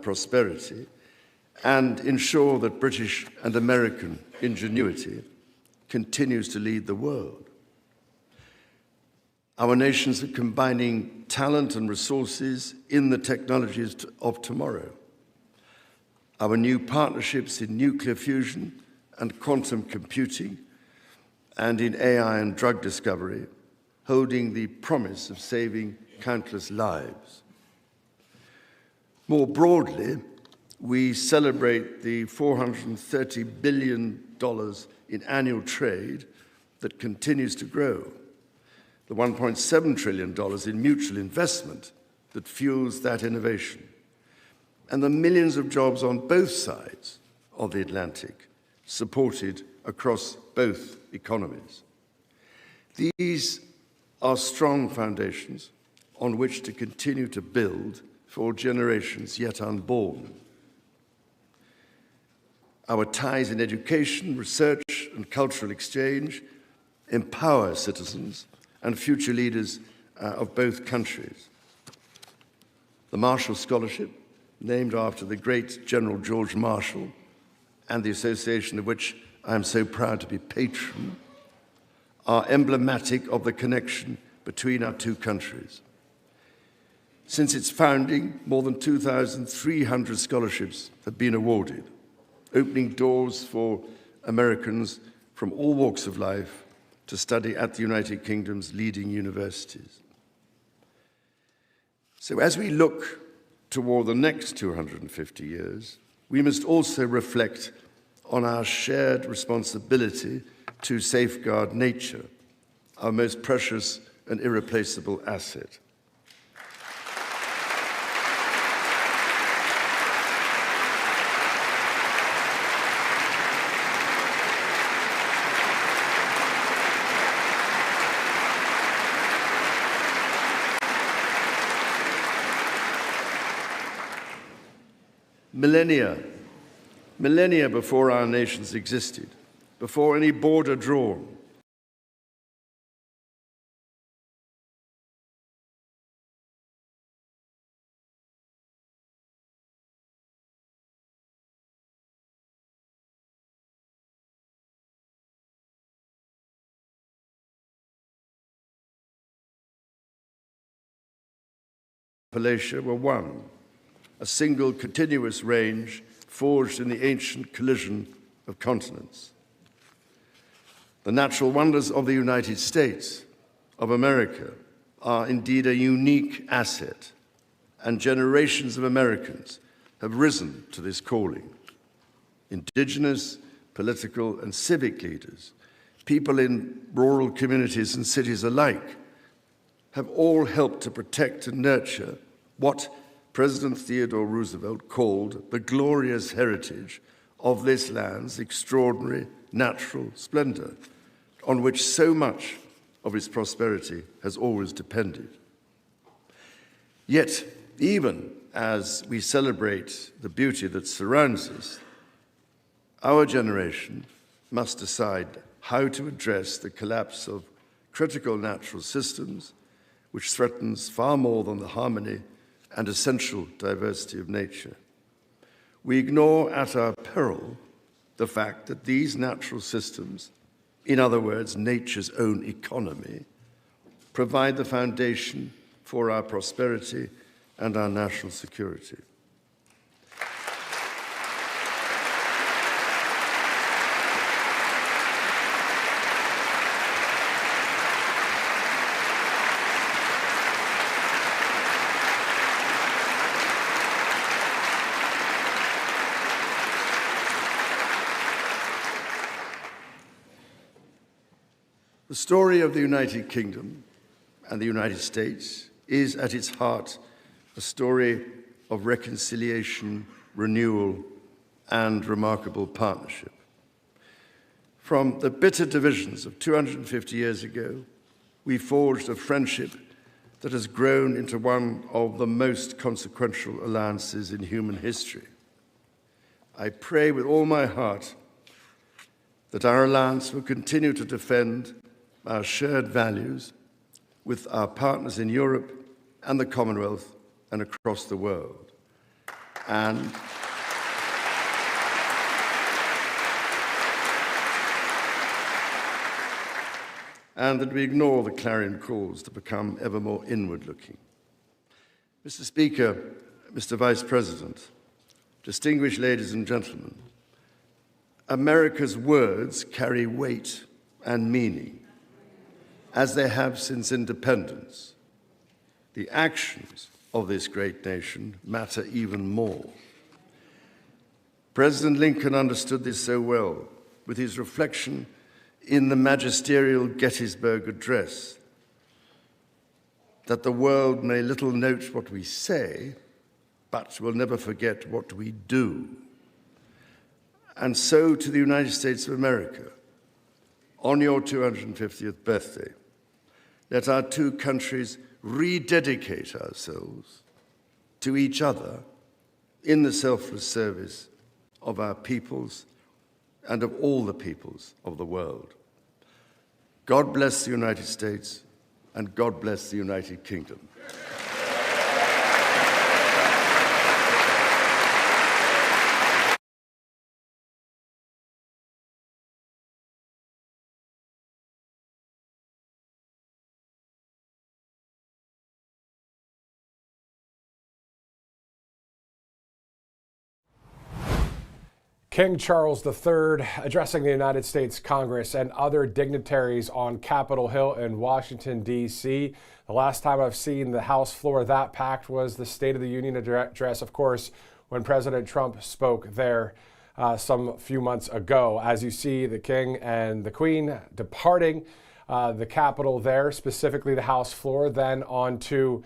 prosperity and ensure that British and American ingenuity continues to lead the world. Our nations are combining talent and resources in the technologies of tomorrow. Our new partnerships in nuclear fusion and quantum computing and in AI and drug discovery, holding the promise of saving countless lives. More broadly, we celebrate the $430 billion in annual trade that continues to grow, the $1.7 trillion in mutual investment that fuels that innovation, and the millions of jobs on both sides of the Atlantic, supported across both economies. These are strong foundations on which to continue to build for generations yet unborn. Our ties in education, research, and cultural exchange empower citizens and future leaders of both countries. The Marshall Scholarship, named after the great General George Marshall, and the association of which I am so proud to be patron, are emblematic of the connection between our two countries. Since its founding, more than 2,300 scholarships have been awarded, opening doors for Americans from all walks of life to study at the United Kingdom's leading universities. So as we look toward the next 250 years, we must also reflect on our shared responsibility to safeguard nature, our most precious and irreplaceable asset. Millennia before our nations existed, before any border drawn, Appalachia were one, a single continuous range forged in the ancient collision of continents. The natural wonders of the United States of America are indeed a unique asset, and generations of Americans have risen to this calling. Indigenous, political, and civic leaders, people in rural communities and cities alike, have all helped to protect and nurture what President Theodore Roosevelt called the glorious heritage of this land's extraordinary natural splendor, on which so much of its prosperity has always depended. Yet, even as we celebrate the beauty that surrounds us, our generation must decide how to address the collapse of critical natural systems, which threatens far more than the harmony and essential diversity of nature. We ignore at our peril the fact that these natural systems, in other words, nature's own economy, provide the foundation for our prosperity and our national security. The story of the United Kingdom and the United States is at its heart a story of reconciliation, renewal, and remarkable partnership. From the bitter divisions of 250 years ago, we forged a friendship that has grown into one of the most consequential alliances in human history. I pray with all my heart that our alliance will continue to defend our shared values with our partners in Europe and the Commonwealth and across the world. And that we ignore the clarion calls to become ever more inward-looking. Mr. Speaker, Mr. Vice President, distinguished ladies and gentlemen, America's words carry weight and meaning, as they have since independence. The actions of this great nation matter even more. President Lincoln understood this so well with his reflection in the magisterial Gettysburg Address, that the world may little note what we say, but will never forget what we do. And so to the United States of America, on your 250th birthday, let our two countries rededicate ourselves to each other in the selfless service of our peoples and of all the peoples of the world. God bless the United States, and God bless the United Kingdom.
King Charles III addressing the United States Congress and other dignitaries on Capitol Hill in Washington, D.C. The last time I've seen the House floor that packed was the State of the Union address, of course, when President Trump spoke there some few months ago. As you see, the King and the Queen departing the Capitol there, specifically the House floor, then on to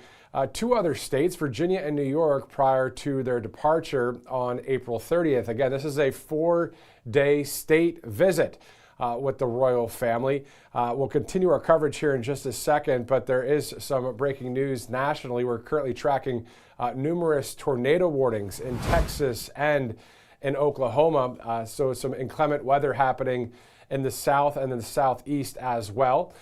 two other states, Virginia and New York, prior to their departure on April 30th. Again, this is a 4-day state visit with the royal family. We'll continue our coverage here in just a second, but there is some breaking news nationally. We're currently tracking numerous tornado warnings in Texas and in Oklahoma, so some inclement weather happening in the south and in the southeast as well.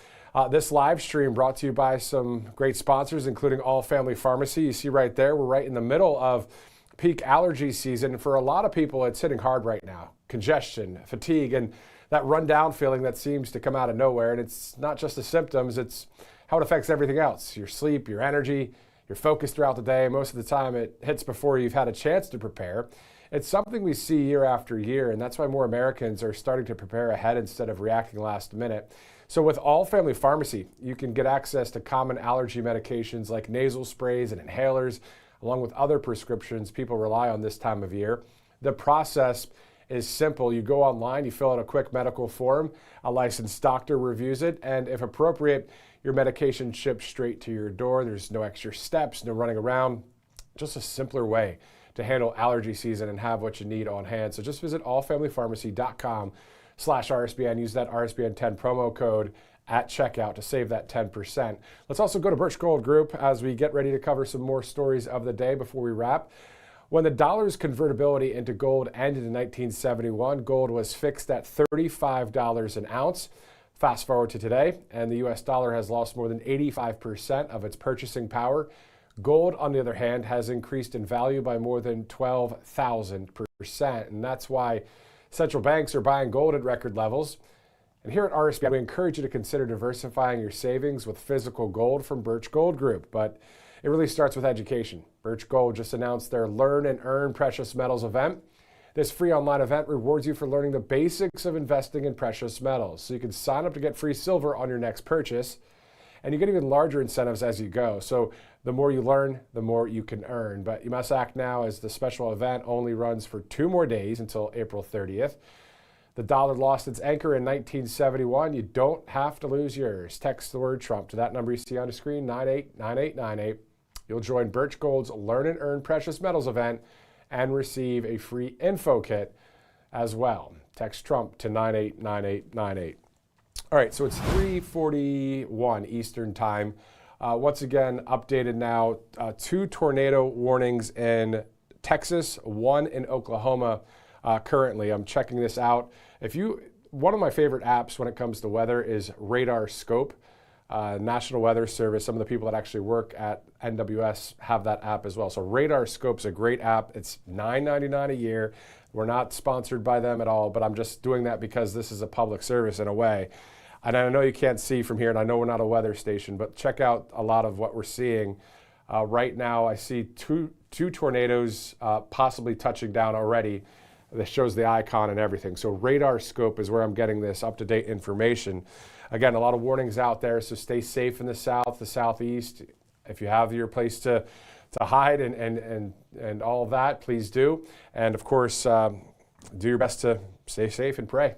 This live stream brought to you by some great sponsors, including All Family Pharmacy. You see right there, we're right in the middle of peak allergy season. For a lot of people, it's hitting hard right now. Congestion, fatigue, and that run-down feeling that seems to come out of nowhere. And it's not just the symptoms, it's how it affects everything else. Your sleep, your energy, your focus throughout the day. Most of the time, it hits before you've had a chance to prepare. It's something we see year after year, and that's why more Americans are starting to prepare ahead instead of reacting last minute. So with All Family Pharmacy, you can get access to common allergy medications like nasal sprays and inhalers, along with other prescriptions people rely on this time of year. The process is simple. You go online, you fill out a quick medical form, a licensed doctor reviews it, and if appropriate, your medication ships straight to your door. There's no extra steps, no running around, just a simpler way to handle allergy season and have what you need on hand. So just visit allfamilypharmacy.com/RSBN. Use that RSBN 10 promo code at checkout to save that 10%. Let's also go to Birch Gold Group as we get ready to cover some more stories of the day before we wrap. When the dollar's convertibility into gold ended in 1971, gold was fixed at $35 an ounce. Fast forward to today, and the U.S. dollar has lost more than 85% of its purchasing power. Gold, on the other hand, has increased in value by more than 12,000%, and that's why central banks are buying gold at record levels. And here at RSBN, we encourage you to consider diversifying your savings with physical gold from Birch Gold Group, but it really starts with education. Birch Gold just announced their Learn and Earn Precious Metals event. This free online event rewards you for learning the basics of investing in precious metals, so you can sign up to get free silver on your next purchase. And you get even larger incentives as you go. So the more you learn, the more you can earn. But you must act now, as the special event only runs for 2 more days until April 30th. The dollar lost its anchor in 1971. You don't have to lose yours. Text the word Trump to that number you see on the screen, 989898. You'll join Birch Gold's Learn and Earn Precious Metals event and receive a free info kit as well. Text Trump to 989898. All right, so it's 3:41 Eastern Time. Once again, updated now. 2 tornado warnings in Texas, 1 in Oklahoma currently. I'm checking this out. One of my favorite apps when it comes to weather is Radar Scope. National Weather Service, some of the people that actually work at NWS have that app as well. So Radar Scope's a great app. It's $9.99 a year. We're not sponsored by them at all, but I'm just doing that because this is a public service in a way. And I know you can't see from here, and I know we're not a weather station, but check out a lot of what we're seeing. Right now, I see two tornadoes possibly touching down already. That shows the icon and everything. So Radar Scope is where I'm getting this up-to-date information. Again, a lot of warnings out there, so stay safe in the south, the southeast. If you have your place to hide and all of that, please do. And of course, do your best to stay safe and pray.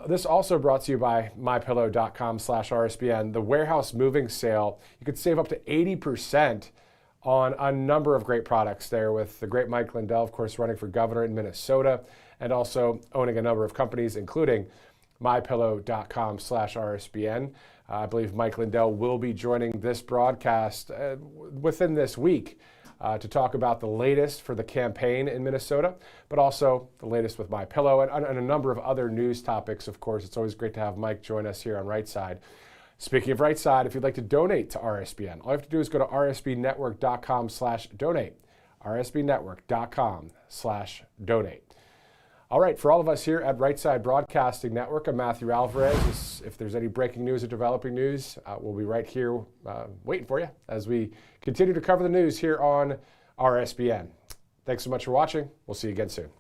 This also brought to you by mypillow.com/RSBN. The warehouse moving sale, you could save up to 80% on a number of great products there with the great Mike Lindell, of course, running for governor in Minnesota, and also owning a number of companies, including mypillow.com/RSBN. I believe Mike Lindell will be joining this broadcast within this week to talk about the latest for the campaign in Minnesota, but also the latest with MyPillow and a number of other news topics. Of course, it's always great to have Mike join us here on Right Side. Speaking of Right Side, if you'd like to donate to RSBN, all you have to do is go to rsbnetwork.com/donate. rsbnetwork.com/donate. All right, for all of us here at Right Side Broadcasting Network, I'm Matthew Alvarez. If there's any breaking news or developing news, we'll be right here waiting for you as we continue to cover the news here on RSBN. Thanks so much for watching. We'll see you again soon.